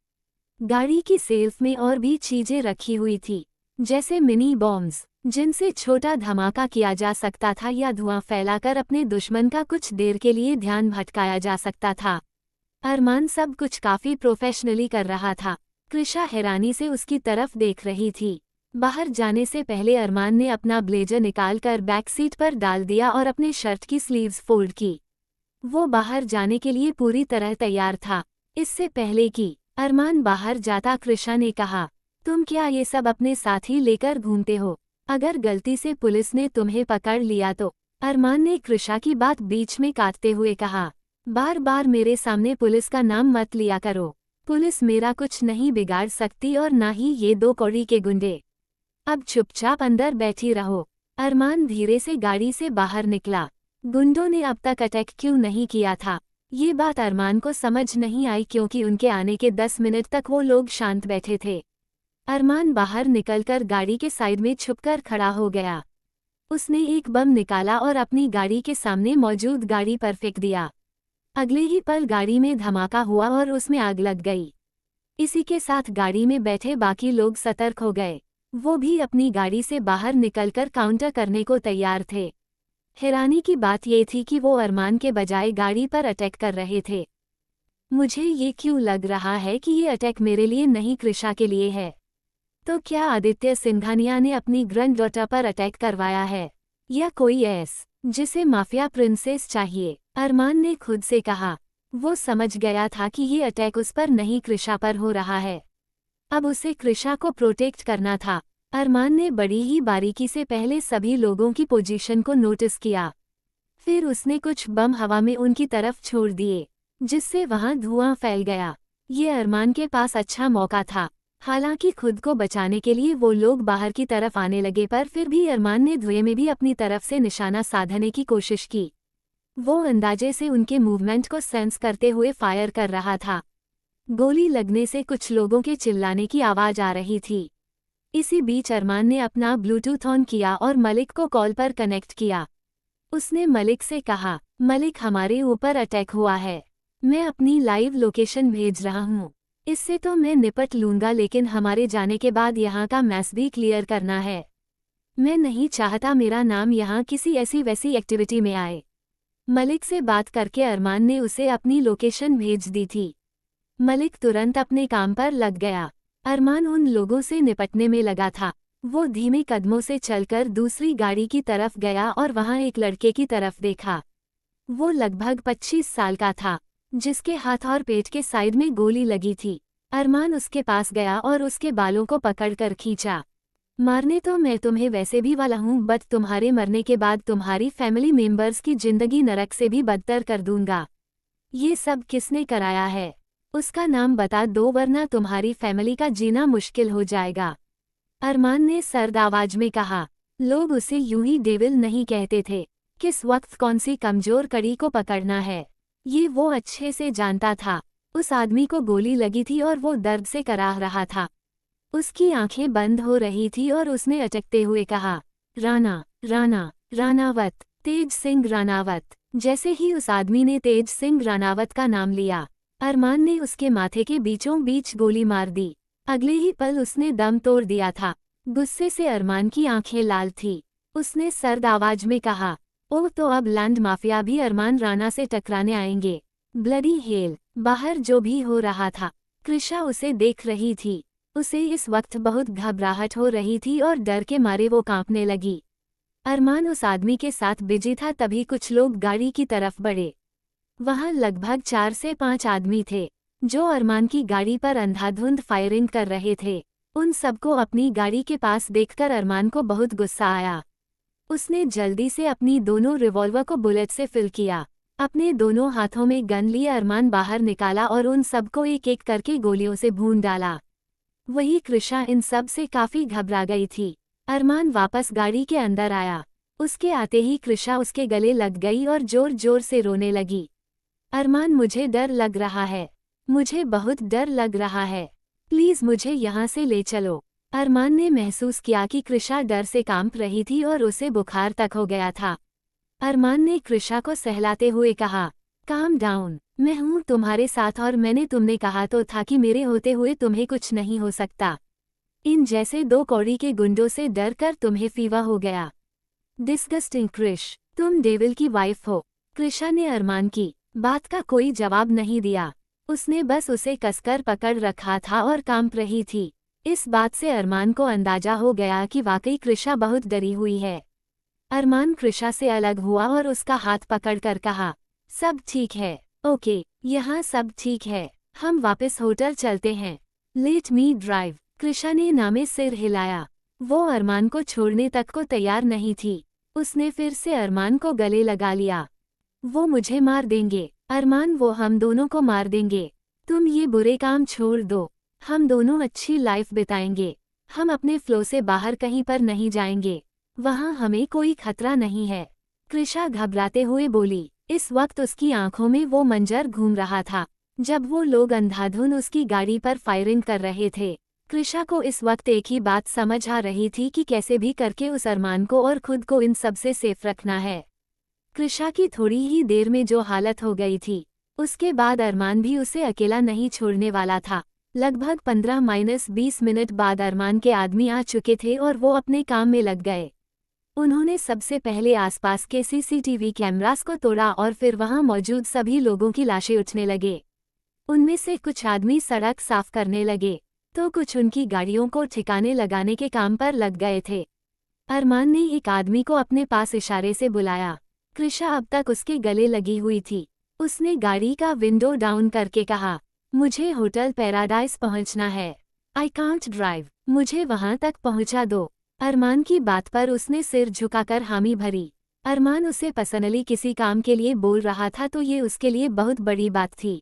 गाड़ी की सेल्फ में और भी चीजें रखी हुई थी, जैसे मिनी बॉम्ब्स, जिनसे छोटा धमाका किया जा सकता था या धुआं फैलाकर अपने दुश्मन का कुछ देर के लिए ध्यान भटकाया जा सकता था। अरमान सब कुछ काफी प्रोफेशनली कर रहा था। कृषा हैरानी से उसकी तरफ देख रही थी। बाहर जाने से पहले अरमान ने अपना ब्लेजर निकालकर बैक सीट पर डाल दिया और अपने शर्ट की स्लीव्स फोल्ड की। वो बाहर जाने के लिए पूरी तरह तैयार था। इससे पहले कि अरमान बाहर जाता, कृषा ने कहा, तुम क्या ये सब अपने साथ ही लेकर घूमते हो? अगर गलती से पुलिस ने तुम्हें पकड़ लिया तो? अरमान ने कृषा की बात बीच में काटते हुए कहा, बार बार मेरे सामने पुलिस का नाम मत लिया करो। पुलिस मेरा कुछ नहीं बिगाड़ सकती और ना ही ये 2 कौड़ी के गुंडे। अब चुपचाप अंदर बैठी रहो। अरमान धीरे से गाड़ी से बाहर निकला। गुंडों ने अब तक अटैक क्यों नहीं किया था, ये बात अरमान को समझ नहीं आई, क्योंकि उनके आने के 10 मिनट तक वो लोग शांत बैठे थे। अरमान बाहर निकलकर गाड़ी के साइड में छुपकर खड़ा हो गया। उसने एक बम निकाला और अपनी गाड़ी के सामने मौजूद गाड़ी पर फेंक दिया। अगले ही पल गाड़ी में धमाका हुआ और उसमें आग लग गई। इसी के साथ गाड़ी में बैठे बाकी लोग सतर्क हो गए। वो भी अपनी गाड़ी से बाहर निकलकर काउंटर करने को तैयार थे। हैरानी की बात ये थी कि वो अरमान के बजाय गाड़ी पर अटैक कर रहे थे। मुझे ये क्यों लग रहा है कि ये अटैक मेरे लिए नहीं, कृषा के लिए है? तो क्या आदित्य सिंघानिया ने अपनी ग्रैंड डॉटर पर अटैक करवाया है, या कोई जिसे माफिया प्रिंसेस चाहिए? अरमान ने खुद से कहा। वो समझ गया था कि ये अटैक उस पर नहीं, कृषा पर हो रहा है। अब उसे कृषा को प्रोटेक्ट करना था। अरमान ने बड़ी ही बारीकी से पहले सभी लोगों की पोजीशन को नोटिस किया। फिर उसने कुछ बम हवा में उनकी तरफ छोड़ दिए, जिससे वहां धुआं फैल गया। ये अरमान के पास अच्छा मौका था। हालांकि खुद को बचाने के लिए वो लोग बाहर की तरफ आने लगे, पर फिर भी अरमान ने धुएं में भी अपनी तरफ से निशाना साधने की कोशिश की। वो अंदाजे से उनके मूवमेंट को सेंस करते हुए फायर कर रहा था। गोली लगने से कुछ लोगों के चिल्लाने की आवाज आ रही थी। इसी बीच अरमान ने अपना ब्लूटूथ ऑन किया और मलिक को कॉल पर कनेक्ट किया। उसने मलिक से कहा, मलिक हमारे ऊपर अटैक हुआ है, मैं अपनी लाइव लोकेशन भेज रहा हूँ। इससे तो मैं निपट लूंगा, लेकिन हमारे जाने के बाद यहाँ का मैस भी क्लियर करना है। मैं नहीं चाहता मेरा नाम यहाँ किसी ऐसी वैसी एक्टिविटी में आए। मलिक से बात करके अरमान ने उसे अपनी लोकेशन भेज दी थी। मलिक तुरंत अपने काम पर लग गया। अरमान उन लोगों से निपटने में लगा था। वो धीमे कदमों से चलकर दूसरी गाड़ी की तरफ गया और वहां एक लड़के की तरफ देखा। वो लगभग 25 साल का था, जिसके हाथ और पेट के साइड में गोली लगी थी। अरमान उसके पास गया और उसके बालों को पकड़कर खींचा। मारने तो मैं तुम्हें वैसे भी वाला हूँ, बट तुम्हारे मरने के बाद तुम्हारी फैमिली मेंबर्स की जिंदगी नरक से भी बदतर कर दूंगा। ये सब किसने कराया है? उसका नाम बता दो, वरना तुम्हारी फैमिली का जीना मुश्किल हो जाएगा। अरमान ने सर्द आवाज में कहा। लोग उसे यूं ही डेविल नहीं कहते थे। किस वक्त कौन सी कमजोर कड़ी को पकड़ना है, ये वो अच्छे से जानता था। उस आदमी को गोली लगी थी और वो दर्द से कराह रहा था। उसकी आंखें बंद हो रही थी और उसने अटकते हुए कहा, राणा राणा राणावत, तेज सिंह राणावत। जैसे ही उस आदमी ने तेज सिंह राणावत का नाम लिया, अरमान ने उसके माथे के बीचों बीच गोली मार दी। अगले ही पल उसने दम तोड़ दिया था। गुस्से से अरमान की आंखें लाल थी। उसने सर्द आवाज में कहा, ओह तो अब लैंड माफिया भी अरमान राणा से टकराने आएंगे। Bloody hell. बाहर जो भी हो रहा था, कृषा उसे देख रही थी। उसे इस वक्त बहुत घबराहट हो रही थी और डर के मारे वो कांपने लगी। अरमान उस आदमी के साथ बिजी था, तभी कुछ लोग गाड़ी की तरफ बढ़े। वहां लगभग 4 से 5 आदमी थे, जो अरमान की गाड़ी पर अंधाधुंध फायरिंग कर रहे थे। उन सबको अपनी गाड़ी के पास देखकर अरमान को बहुत गुस्सा आया। उसने जल्दी से अपनी दोनों रिवॉल्वर को बुलेट से फिल किया। अपने दोनों हाथों में गन लिए अरमान बाहर निकाला और उन सबको एक एक करके गोलियों से भून डाला। वही कृषा इन सब से काफी घबरा गई थी। अरमान वापस गाड़ी के अंदर आया। उसके आते ही कृषा उसके गले लग गई और जोर जोर से रोने लगी। अरमान, मुझे डर लग रहा है, मुझे बहुत डर लग रहा है, प्लीज मुझे यहाँ से ले चलो। अरमान ने महसूस किया कि कृषा डर से कांप रही थी और उसे बुखार तक हो गया था। अरमान ने कृषा को सहलाते हुए कहा, काम डाउन, मैं हूँ तुम्हारे साथ और तुमने कहा तो था कि मेरे होते हुए तुम्हें कुछ नहीं हो सकता। इन जैसे 2 कौड़ी के गुंडों से डर कर तुम्हें फीवा हो गया। डिस्गस्टिंग क्रिश, तुम डेविल की वाइफ हो। कृषा ने अरमान की बात का कोई जवाब नहीं दिया। उसने बस उसे कसकर पकड़ रखा था और कांप रही थी। इस बात से अरमान को अंदाजा हो गया कि वाकई कृषा बहुत डरी हुई है। अरमान कृषा से अलग हुआ और उसका हाथ पकड़कर कहा, सब ठीक है, ओके, यहाँ सब ठीक है, हम वापस होटल चलते हैं। Let me drive. कृषा ने नामे सिर हिलाया। वो अरमान को छोड़ने तक को तैयार नहीं थी। उसने फिर से अरमान को गले लगा लिया। वो मुझे मार देंगे अरमान, वो हम दोनों को मार देंगे। तुम ये बुरे काम छोड़ दो, हम दोनों अच्छी लाइफ बिताएंगे। हम अपने फ्लो से बाहर कहीं पर नहीं जाएंगे, वहाँ हमें कोई खतरा नहीं है। कृषा घबराते हुए बोली। इस वक्त उसकी आंखों में वो मंजर घूम रहा था, जब वो लोग अंधाधुन उसकी गाड़ी पर फायरिंग कर रहे थे। कृषा को इस वक्त एक ही बात समझ आ रही थी कि कैसे भी करके उस अरमान को और खुद को इन सब से सेफ रखना है। कृषा की थोड़ी ही देर में जो हालत हो गई थी, उसके बाद अरमान भी उसे अकेला नहीं छोड़ने वाला था। लगभग 15-20 मिनट बाद अरमान के आदमी आ चुके थे और वो अपने काम में लग गए। उन्होंने सबसे पहले आसपास के सीसीटीवी कैमरास को तोड़ा और फिर वहां मौजूद सभी लोगों की लाशें उठने लगे। उनमें से कुछ आदमी सड़क साफ करने लगे, तो कुछ उनकी गाड़ियों को ठिकाने लगाने के काम पर लग गए थे। अरमान ने एक आदमी को अपने पास इशारे से बुलाया। कृषा अब तक उसके गले लगी हुई थी। उसने गाड़ी का विंडो डाउन करके कहा, मुझे होटल पैराडाइज पहुंचना है। आई कांट ड्राइव, मुझे वहां तक पहुंचा दो। अरमान की बात पर उसने सिर झुकाकर हामी भरी। अरमान उसे पर्सनली किसी काम के लिए बोल रहा था, तो ये उसके लिए बहुत बड़ी बात थी।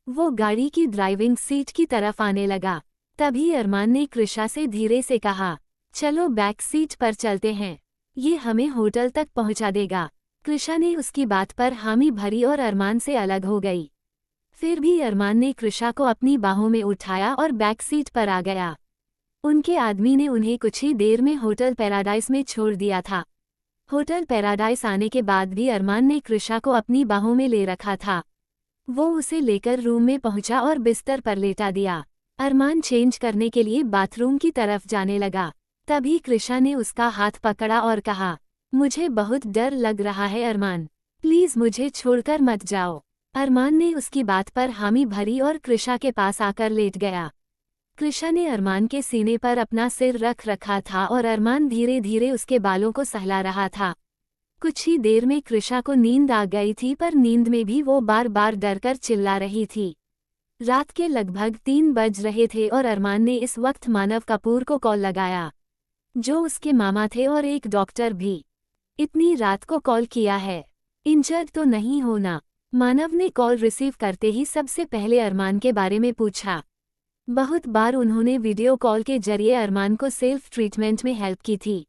वो गाड़ी की ड्राइविंग सीट की तरफ आने लगा। तभी अरमान ने कृषा से धीरे से कहा, चलो बैक सीट पर चलते हैं, ये हमें होटल तक पहुंचा देगा। कृषा ने उसकी बात पर हामी भरी और अरमान से अलग हो गई। फिर भी अरमान ने कृषा को अपनी बाहों में उठाया और बैक सीट पर आ गया। उनके आदमी ने उन्हें कुछ ही देर में होटल पैराडाइज में छोड़ दिया था। होटल पैराडाइज आने के बाद भी अरमान ने कृषा को अपनी बाहों में ले रखा था। वो उसे लेकर रूम में पहुंचा और बिस्तर पर लेटा दिया। अरमान चेंज करने के लिए बाथरूम की तरफ जाने लगा। तभी कृषा ने उसका हाथ पकड़ा और कहा, मुझे बहुत डर लग रहा है अरमान, प्लीज मुझे छोड़कर मत जाओ। अरमान ने उसकी बात पर हामी भरी और कृषा के पास आकर लेट गया। कृषा ने अरमान के सीने पर अपना सिर रख रखा था और अरमान धीरे धीरे उसके बालों को सहला रहा था। कुछ ही देर में कृषा को नींद आ गई थी, पर नींद में भी वो बार बार डरकर चिल्ला रही थी। रात के लगभग 3 बज रहे थे और अरमान ने इस वक्त मानव कपूर को कॉल लगाया, जो उसके मामा थे और एक डॉक्टर भी। इतनी रात को कॉल किया है, इंजर्ड तो नहीं होना? मानव ने कॉल रिसीव करते ही सबसे पहले अरमान के बारे में पूछा। बहुत बार उन्होंने वीडियो कॉल के जरिए अरमान को सेल्फ ट्रीटमेंट में हेल्प की थी।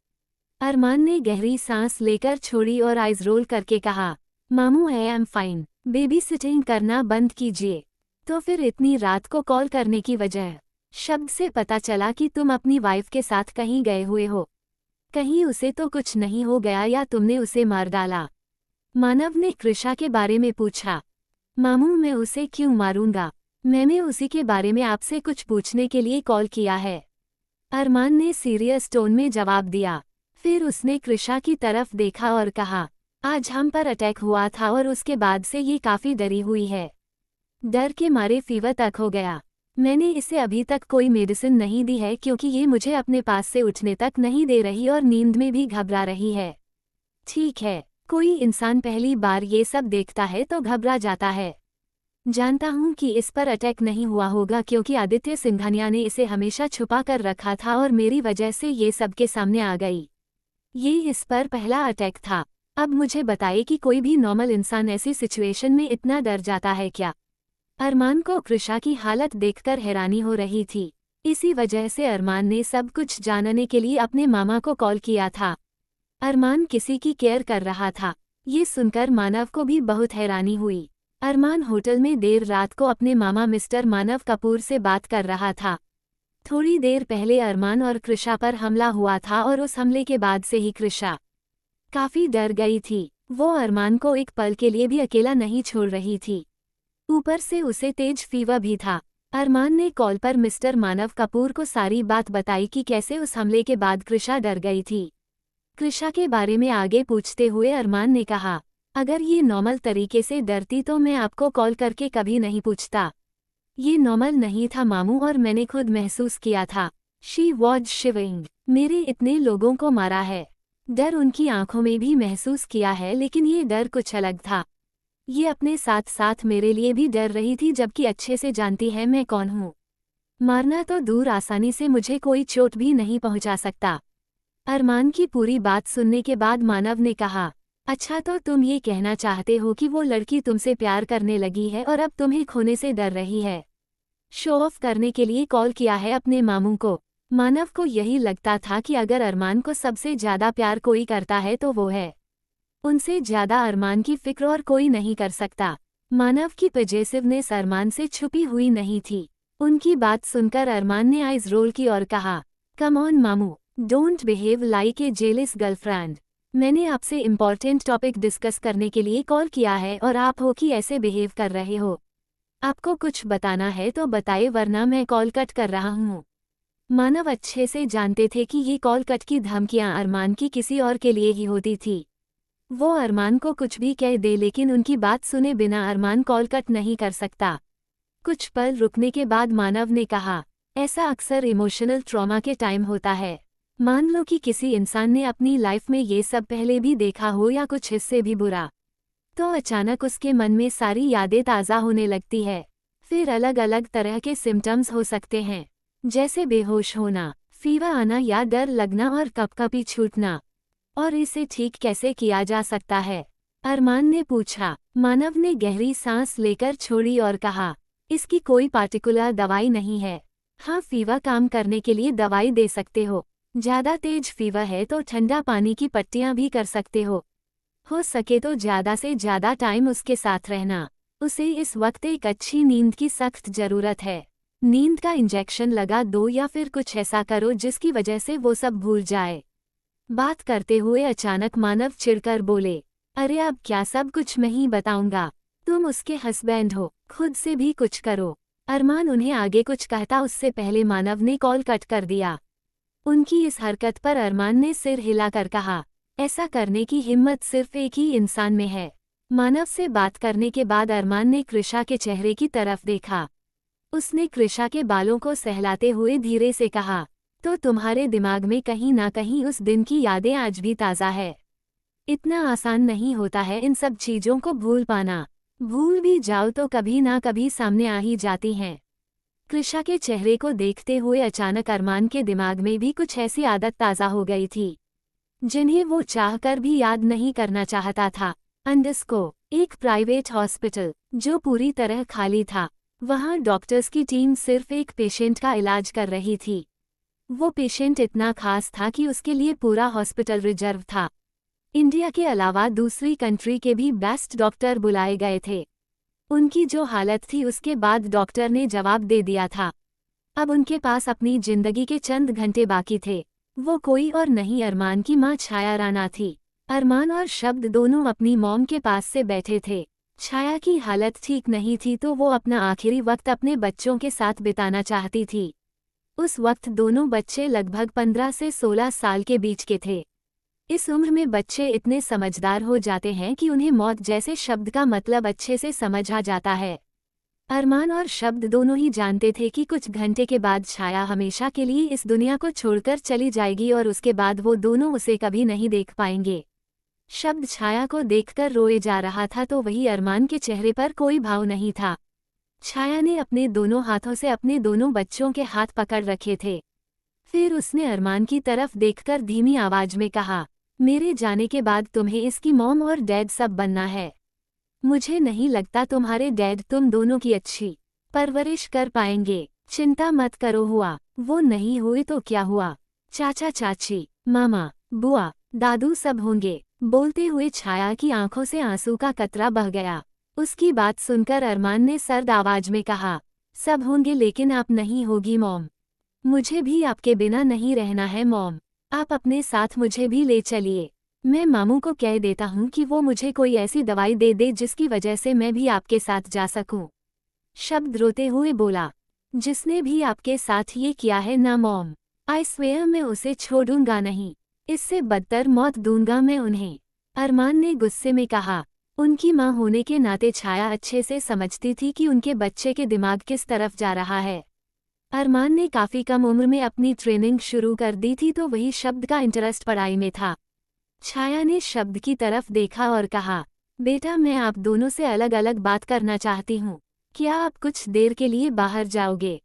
अरमान ने गहरी सांस लेकर छोड़ी और आइज रोल करके कहा, मामू I am fine, baby sitting करना बंद कीजिए। तो फिर इतनी रात को कॉल करने की वजह? शब्द से पता चला कि तुम अपनी वाइफ के साथ कहीं गए हुए हो। कहीं उसे तो कुछ नहीं हो गया या तुमने उसे मार डाला? मानव ने कृषा के बारे में पूछा। मामू मैं उसे क्यों मारूंगा? मैंने उसी के बारे में आपसे कुछ पूछने के लिए कॉल किया है, अरमान ने सीरियस टोन में जवाब दिया। फिर उसने कृषा की तरफ देखा और कहा, आज हम पर अटैक हुआ था और उसके बाद से ये काफ़ी डरी हुई है। डर के मारे फीवर तक हो गया। मैंने इसे अभी तक कोई मेडिसिन नहीं दी है क्योंकि ये मुझे अपने पास से उठने तक नहीं दे रही और नींद में भी घबरा रही है। ठीक है, कोई इंसान पहली बार ये सब देखता है तो घबरा जाता है। जानता हूँ कि इस पर अटैक नहीं हुआ होगा क्योंकि आदित्य सिंघानिया ने इसे हमेशा छुपा कर रखा था और मेरी वजह से ये सबके सामने आ गई। ये इस पर पहला अटैक था। अब मुझे बताइए कि कोई भी नॉर्मल इंसान ऐसी सिचुएशन में इतना डर जाता है क्या? अरमान को कृषा की हालत देखकर हैरानी हो रही थी। इसी वजह से अरमान ने सब कुछ जानने के लिए अपने मामा को कॉल किया था। अरमान किसी की केयर कर रहा था। ये सुनकर मानव को भी बहुत हैरानी हुई। अरमान होटल में देर रात को अपने मामा मिस्टर मानव कपूर से बात कर रहा था। थोड़ी देर पहले अरमान और कृषा पर हमला हुआ था और उस हमले के बाद से ही कृषा काफी डर गई थी। वो अरमान को एक पल के लिए भी अकेला नहीं छोड़ रही थी। ऊपर से उसे तेज फीवर भी था। अरमान ने कॉल पर मिस्टर मानव कपूर को सारी बात बताई कि कैसे उस हमले के बाद कृषा डर गई थी। कृषा के बारे में आगे पूछते हुए अरमान ने कहा, अगर ये नॉर्मल तरीके से डरती तो मैं आपको कॉल करके कभी नहीं पूछता। ये नॉर्मल नहीं था मामू और मैंने खुद महसूस किया था। She was shivering. मेरे इतने लोगों को मारा है, डर उनकी आंखों में भी महसूस किया है, लेकिन ये डर कुछ अलग था। ये अपने साथ साथ मेरे लिए भी डर रही थी, जबकि अच्छे से जानती है मैं कौन हूँ। मारना तो दूर, आसानी से मुझे कोई चोट भी नहीं पहुंचा सकता। अरमान की पूरी बात सुनने के बाद मानव ने कहा, अच्छा तो तुम ये कहना चाहते हो कि वो लड़की तुमसे प्यार करने लगी है और अब तुम्हें खोने से डर रही है। शो ऑफ करने के लिए कॉल किया है अपने मामू को। मानव को यही लगता था कि अगर अरमान को सबसे ज्यादा प्यार कोई करता है तो वो है। उनसे ज्यादा अरमान की फिक्र और कोई नहीं कर सकता। मानव की पॉजिटिवनेस अरमान से छुपी हुई नहीं थी। उनकी बात सुनकर अरमान ने आइज रोल की और कहा, कम ऑन मामू, don't behave like a jealous girlfriend. मैंने आपसे इम्पॉर्टेंट टॉपिक डिस्कस करने के लिए कॉल किया है और आप हो कि ऐसे बिहेव कर रहे हो। आपको कुछ बताना है तो बताइए, वरना मैं कॉल कट कर रहा हूँ। मानव अच्छे से जानते थे कि ये कॉल कट की धमकियां अरमान की किसी और के लिए ही होती थी। वो अरमान को कुछ भी कह दे, लेकिन उनकी बात सुने बिना अरमान कॉल कट नहीं कर सकता। कुछ पल रुकने के बाद मानव ने कहा, ऐसा अक्सर इमोशनल ट्रॉमा के टाइम होता है। मान लो कि किसी इंसान ने अपनी लाइफ में ये सब पहले भी देखा हो या कुछ इससे भी बुरा, तो अचानक उसके मन में सारी यादें ताज़ा होने लगती है। फिर अलग अलग तरह के सिम्टम्स हो सकते हैं, जैसे बेहोश होना, फीवर आना या डर लगना और कपकपी छूटना। और इसे ठीक कैसे किया जा सकता है? अरमान ने पूछा। मानव ने गहरी सांस लेकर छोड़ी और कहा, इसकी कोई पार्टिकुलर दवाई नहीं है। हाँ, फीवर काम करने के लिए दवाई दे सकते हो। ज़्यादा तेज फीवर है तो ठंडा पानी की पट्टियाँ भी कर सकते हो सके तो ज़्यादा से ज़्यादा टाइम उसके साथ रहना। उसे इस वक्त एक अच्छी नींद की सख्त जरूरत है। नींद का इंजेक्शन लगा दो या फिर कुछ ऐसा करो जिसकी वजह से वो सब भूल जाए। बात करते हुए अचानक मानव चिढ़कर बोले, अरे अब क्या सब कुछ मैं ही बताऊंगा? तुम उसके हस्बैंड हो, खुद से भी कुछ करो। अरमान उन्हें आगे कुछ कहता उससे पहले मानव ने कॉल कट कर दिया। उनकी इस हरकत पर अरमान ने सिर हिलाकर कहा, ऐसा करने की हिम्मत सिर्फ एक ही इंसान में है। मानव से बात करने के बाद अरमान ने कृषा के चेहरे की तरफ देखा। उसने कृषा के बालों को सहलाते हुए धीरे से कहा, तो तुम्हारे दिमाग में कहीं ना कहीं उस दिन की यादें आज भी ताज़ा है। इतना आसान नहीं होता है इन सब चीज़ों को भूल पाना। भूल भी जाओ तो कभी ना कभी सामने आ ही जाती हैं। कृषा के चेहरे को देखते हुए अचानक अरमान के दिमाग में भी कुछ ऐसी आदत ताज़ा हो गई थी जिन्हें वो चाहकर भी याद नहीं करना चाहता था। एक प्राइवेट हॉस्पिटल जो पूरी तरह खाली था। वहाँ डॉक्टर्स की टीम सिर्फ एक पेशेंट का इलाज कर रही थी। वो पेशेंट इतना खास था कि उसके लिए पूरा हॉस्पिटल रिजर्व था। इंडिया के अलावा दूसरी कंट्री के भी बेस्ट डॉक्टर बुलाए गए थे। उनकी जो हालत थी उसके बाद डॉक्टर ने जवाब दे दिया था। अब उनके पास अपनी जिंदगी के चंद घंटे बाकी थे। वो कोई और नहीं अरमान की माँ छाया राणा थी। अरमान और शब्द दोनों अपनी मॉम के पास से बैठे थे। छाया की हालत ठीक नहीं थी तो वो अपना आखिरी वक्त अपने बच्चों के साथ बिताना चाहती थी। उस वक्त दोनों बच्चे लगभग 15 से 16 साल के बीच के थे। इस उम्र में बच्चे इतने समझदार हो जाते हैं कि उन्हें मौत जैसे शब्द का मतलब अच्छे से समझ आ जाता है। अरमान और शब्द दोनों ही जानते थे कि कुछ घंटे के बाद छाया हमेशा के लिए इस दुनिया को छोड़कर चली जाएगी और उसके बाद वो दोनों उसे कभी नहीं देख पाएंगे। शब्द छाया को देखकर रोए जा रहा था तो वही अरमान के चेहरे पर कोई भाव नहीं था। छाया ने अपने दोनों हाथों से अपने दोनों बच्चों के हाथ पकड़ रखे थे। फिर उसने अरमान की तरफ देखकर धीमी आवाज में कहा, मेरे जाने के बाद तुम्हें इसकी मॉम और डैड सब बनना है। मुझे नहीं लगता तुम्हारे डैड तुम दोनों की अच्छी परवरिश कर पाएंगे। चिंता मत करो, हुआ वो नहीं हुए तो क्या हुआ, चाचा चाची मामा बुआ दादू सब होंगे। बोलते हुए छाया की आंखों से आंसू का कतरा बह गया। उसकी बात सुनकर अरमान ने सर्द आवाज में कहा, सब होंगे लेकिन आप नहीं होगी मॉम। मुझे भी आपके बिना नहीं रहना है मॉम। आप अपने साथ मुझे भी ले चलिए। मैं मामू को कह देता हूँ कि वो मुझे कोई ऐसी दवाई दे दे जिसकी वजह से मैं भी आपके साथ जा सकूं। शब्द रोते हुए बोला, जिसने भी आपके साथ ये किया है ना मॉम, आई स्वेयर मैं उसे छोड़ूंगा नहीं। इससे बदतर मौत दूंगा मैं उन्हें। अरमान ने गुस्से में कहा। उनकी माँ होने के नाते छाया अच्छे से समझती थी कि उनके बच्चे के दिमाग किस तरफ जा रहा है। अरमान ने काफ़ी कम उम्र में अपनी ट्रेनिंग शुरू कर दी थी तो वही शब्द का इंटरेस्ट पढ़ाई में था। छाया ने शब्द की तरफ देखा और कहा, बेटा मैं आप दोनों से अलग अलग बात करना चाहती हूँ। क्या आप कुछ देर के लिए बाहर जाओगे?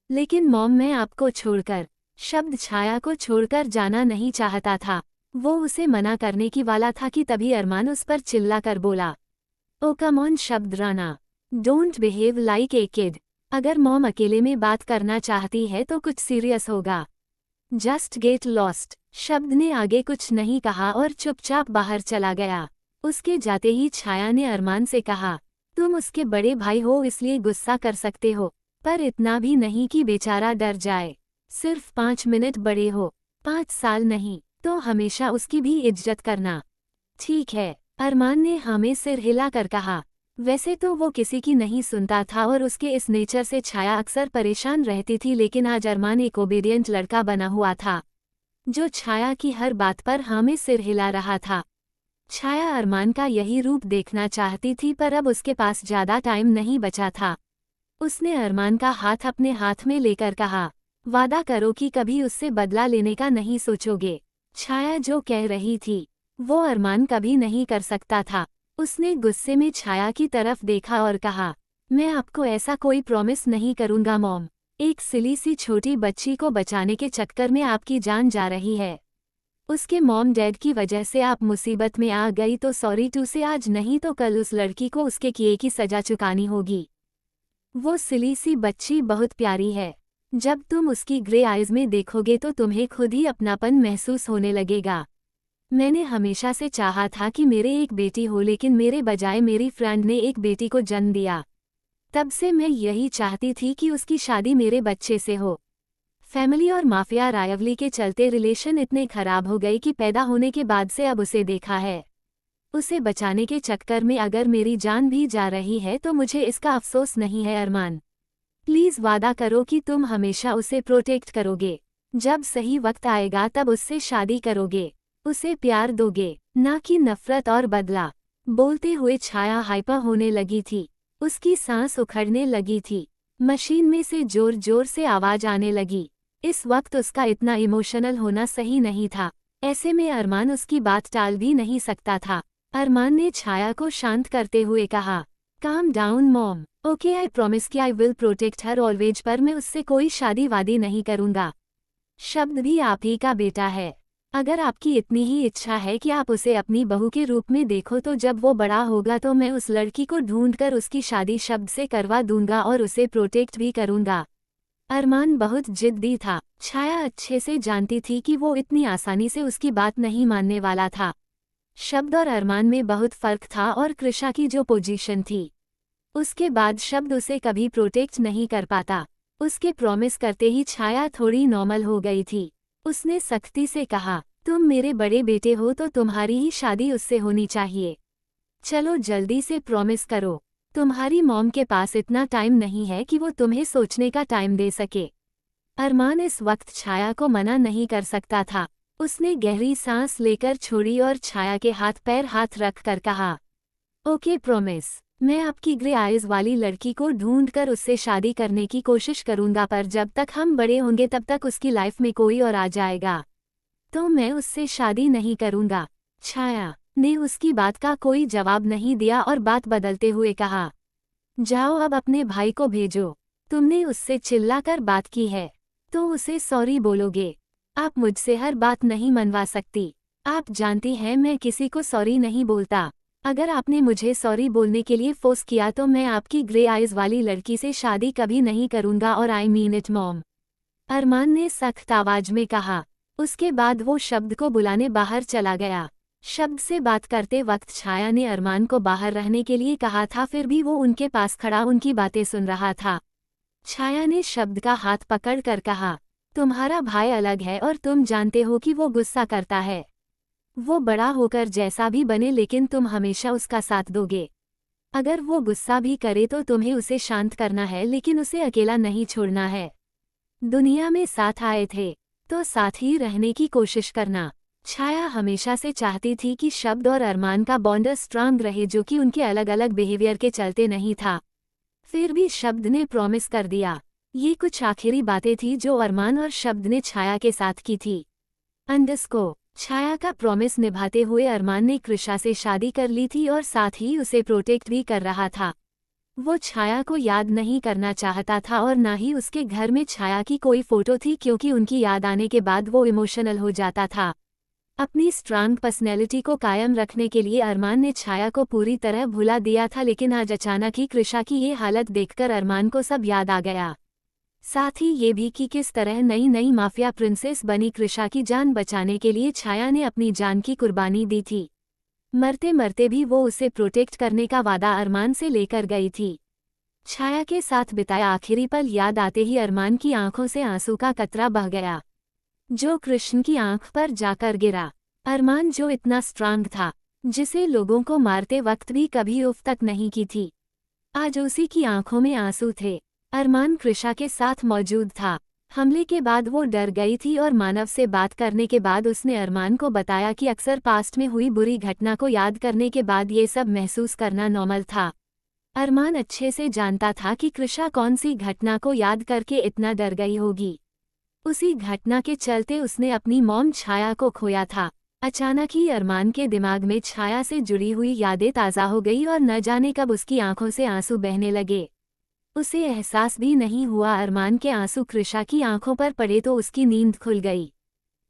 लेकिन मॉम मैं आपको छोड़कर। शब्द छाया को छोड़कर जाना नहीं चाहता था। वो उसे मना करने की वाला था कि तभी अरमान उस पर चिल्लाकर बोला, ओ कम ऑन शब्द Rana, don't behave like a kid. अगर मॉम अकेले में बात करना चाहती है तो कुछ सीरियस होगा। Just get lost. शब्द ने आगे कुछ नहीं कहा और चुपचाप बाहर चला गया। उसके जाते ही छाया ने अरमान से कहा, तुम उसके बड़े भाई हो इसलिए गुस्सा कर सकते हो, पर इतना भी नहीं कि बेचारा डर जाए। सिर्फ 5 मिनट बड़े हो, 5 साल नहीं, तो हमेशा उसकी भी इज्जत करना। ठीक है, अरमान ने हमें सिर हिलाकर कहा। वैसे तो वो किसी की नहीं सुनता था और उसके इस नेचर से छाया अक्सर परेशान रहती थी, लेकिन आज अरमान एक ओबीडियंट लड़का बना हुआ था जो छाया की हर बात पर हमें सिर हिला रहा था। छाया अरमान का यही रूप देखना चाहती थी पर अब उसके पास ज्यादा टाइम नहीं बचा था। उसने अरमान का हाथ अपने हाथ में लेकर कहा, वादा करो कि कभी उससे बदला लेने का नहीं सोचोगे। छाया जो कह रही थी वो अरमान कभी नहीं कर सकता था। उसने गुस्से में छाया की तरफ देखा और कहा, मैं आपको ऐसा कोई प्रॉमिस नहीं करूंगा मॉम। एक सिली सी छोटी बच्ची को बचाने के चक्कर में आपकी जान जा रही है। उसके मॉम डैड की वजह से आप मुसीबत में आ गई तो सॉरी टू से आज नहीं तो कल उस लड़की को उसके किए की सजा चुकानी होगी। वो सिली सी बच्ची बहुत प्यारी है। जब तुम उसकी ग्रे आइज में देखोगे तो तुम्हें खुद ही अपनापन महसूस होने लगेगा। मैंने हमेशा से चाहा था कि मेरे एक बेटी हो, लेकिन मेरे बजाय मेरी फ्रेंड ने एक बेटी को जन्म दिया। तब से मैं यही चाहती थी कि उसकी शादी मेरे बच्चे से हो। फैमिली और माफिया रायवली के चलते रिलेशन इतने खराब हो गई कि पैदा होने के बाद से अब उसे देखा है। उसे बचाने के चक्कर में अगर मेरी जान भी जा रही है तो मुझे इसका अफसोस नहीं है। अरमान, प्लीज वादा करो कि तुम हमेशा उसे प्रोटेक्ट करोगे। जब सही वक्त आएगा तब उससे शादी करोगे। उसे प्यार दोगे, ना कि नफरत और बदला। बोलते हुए छाया हाइपर होने लगी थी। उसकी सांस उखड़ने लगी थी। मशीन में से जोर जोर से आवाज आने लगी। इस वक्त उसका इतना इमोशनल होना सही नहीं था। ऐसे में अरमान उसकी बात टाल भी नहीं सकता था। अरमान ने छाया को शांत करते हुए कहा, calm down mom, okay I promise कि I will protect her always, पर मैं उससे कोई शादी वादी नहीं करूंगा। शब्द भी आप ही का बेटा है। अगर आपकी इतनी ही इच्छा है कि आप उसे अपनी बहू के रूप में देखो तो जब वो बड़ा होगा तो मैं उस लड़की को ढूंढकर उसकी शादी शब्द से करवा दूंगा और उसे प्रोटेक्ट भी करूंगा। अरमान बहुत जिद्दी था। छाया अच्छे से जानती थी कि वो इतनी आसानी से उसकी बात नहीं मानने वाला था। शब्द और अरमान में बहुत फर्क था और कृषा की जो पोजीशन थी, उसके बाद शब्द उसे कभी प्रोटेक्ट नहीं कर पाता। उसके प्रॉमिस करते ही छाया थोड़ी नॉर्मल हो गई थी। उसने सख्ती से कहा, तुम मेरे बड़े बेटे हो तो तुम्हारी ही शादी उससे होनी चाहिए। चलो जल्दी से प्रॉमिस करो। तुम्हारी मॉम के पास इतना टाइम नहीं है कि वो तुम्हें सोचने का टाइम दे सके। अरमान इस वक्त छाया को मना नहीं कर सकता था। उसने गहरी सांस लेकर छोड़ी और छाया के हाथ पैर हाथ रख कर कहा, ओके प्रॉमिस, मैं आपकी ग्रे आइज वाली लड़की को ढूंढकर उससे शादी करने की कोशिश करूंगा, पर जब तक हम बड़े होंगे तब तक उसकी लाइफ में कोई और आ जाएगा तो मैं उससे शादी नहीं करूंगा। छाया ने उसकी बात का कोई जवाब नहीं दिया और बात बदलते हुए कहा, जाओ अब अपने भाई को भेजो। तुमने उससे चिल्लाकर बात की है तो उसे सॉरी बोलोगे। आप मुझसे हर बात नहीं मनवा सकती। आप जानती हैं मैं किसी को सॉरी नहीं बोलता। अगर आपने मुझे सॉरी बोलने के लिए फोर्स किया तो मैं आपकी ग्रे आइज वाली लड़की से शादी कभी नहीं करूंगा और आई मीन इट मॉम, अरमान ने सख्त आवाज में कहा। उसके बाद वो शब्द को बुलाने बाहर चला गया। शब्द से बात करते वक्त छाया ने अरमान को बाहर रहने के लिए कहा था, फिर भी वो उनके पास खड़ा उनकी बातें सुन रहा था। छाया ने शब्द का हाथ पकड़ कर कहा, तुम्हारा भाई अलग है और तुम जानते हो कि वो गुस्सा करता है। वो बड़ा होकर जैसा भी बने लेकिन तुम हमेशा उसका साथ दोगे। अगर वो गुस्सा भी करे तो तुम्हें उसे शांत करना है, लेकिन उसे अकेला नहीं छोड़ना है। दुनिया में साथ आए थे तो साथ ही रहने की कोशिश करना। छाया हमेशा से चाहती थी कि शब्द और अरमान का बॉन्ड स्ट्रांग रहे, जो कि उनके अलग अलग बिहेवियर के चलते नहीं था। फिर भी शब्द ने प्रॉमिस कर दिया। ये कुछ आखिरी बातें थी जो अरमान और शब्द ने छाया के साथ की थी। अंडरस्को छाया का प्रॉमिस निभाते हुए अरमान ने कृषा से शादी कर ली थी और साथ ही उसे प्रोटेक्ट भी कर रहा था। वो छाया को याद नहीं करना चाहता था और ना ही उसके घर में छाया की कोई फोटो थी, क्योंकि उनकी याद आने के बाद वो इमोशनल हो जाता था। अपनी स्ट्रांग पर्सनैलिटी को कायम रखने के लिए अरमान ने छाया को पूरी तरह भुला दिया था, लेकिन आज अचानक ही कृषा की ये हालत देखकर अरमान को सब याद आ गया। साथ ही ये भी कि किस तरह नई नई माफिया प्रिंसेस बनी कृषा की जान बचाने के लिए छाया ने अपनी जान की कुर्बानी दी थी। मरते मरते भी वो उसे प्रोटेक्ट करने का वादा अरमान से लेकर गई थी। छाया के साथ बिताया आखिरी पल याद आते ही अरमान की आंखों से आंसू का कतरा बह गया, जो कृष्ण की आंख पर जाकर गिरा। अरमान जो इतना स्ट्रांग था, जिसे लोगों को मारते वक्त भी कभी उफ तक नहीं की थी, आज उसी की आंखों में आंसू थे। अरमान कृषा के साथ मौजूद था। हमले के बाद वो डर गई थी और मानव से बात करने के बाद उसने अरमान को बताया कि अक्सर पास्ट में हुई बुरी घटना को याद करने के बाद ये सब महसूस करना नॉर्मल था। अरमान अच्छे से जानता था कि कृषा कौन सी घटना को याद करके इतना डर गई होगी। उसी घटना के चलते उसने अपनी मॉम छाया को खोया था। अचानक ही अरमान के दिमाग में छाया से जुड़ी हुई यादें ताज़ा हो गई और न जाने कब उसकी आंखों से आंसू बहने लगे। उसे एहसास भी नहीं हुआ अरमान के आंसू कृषा की आंखों पर पड़े तो उसकी नींद खुल गई।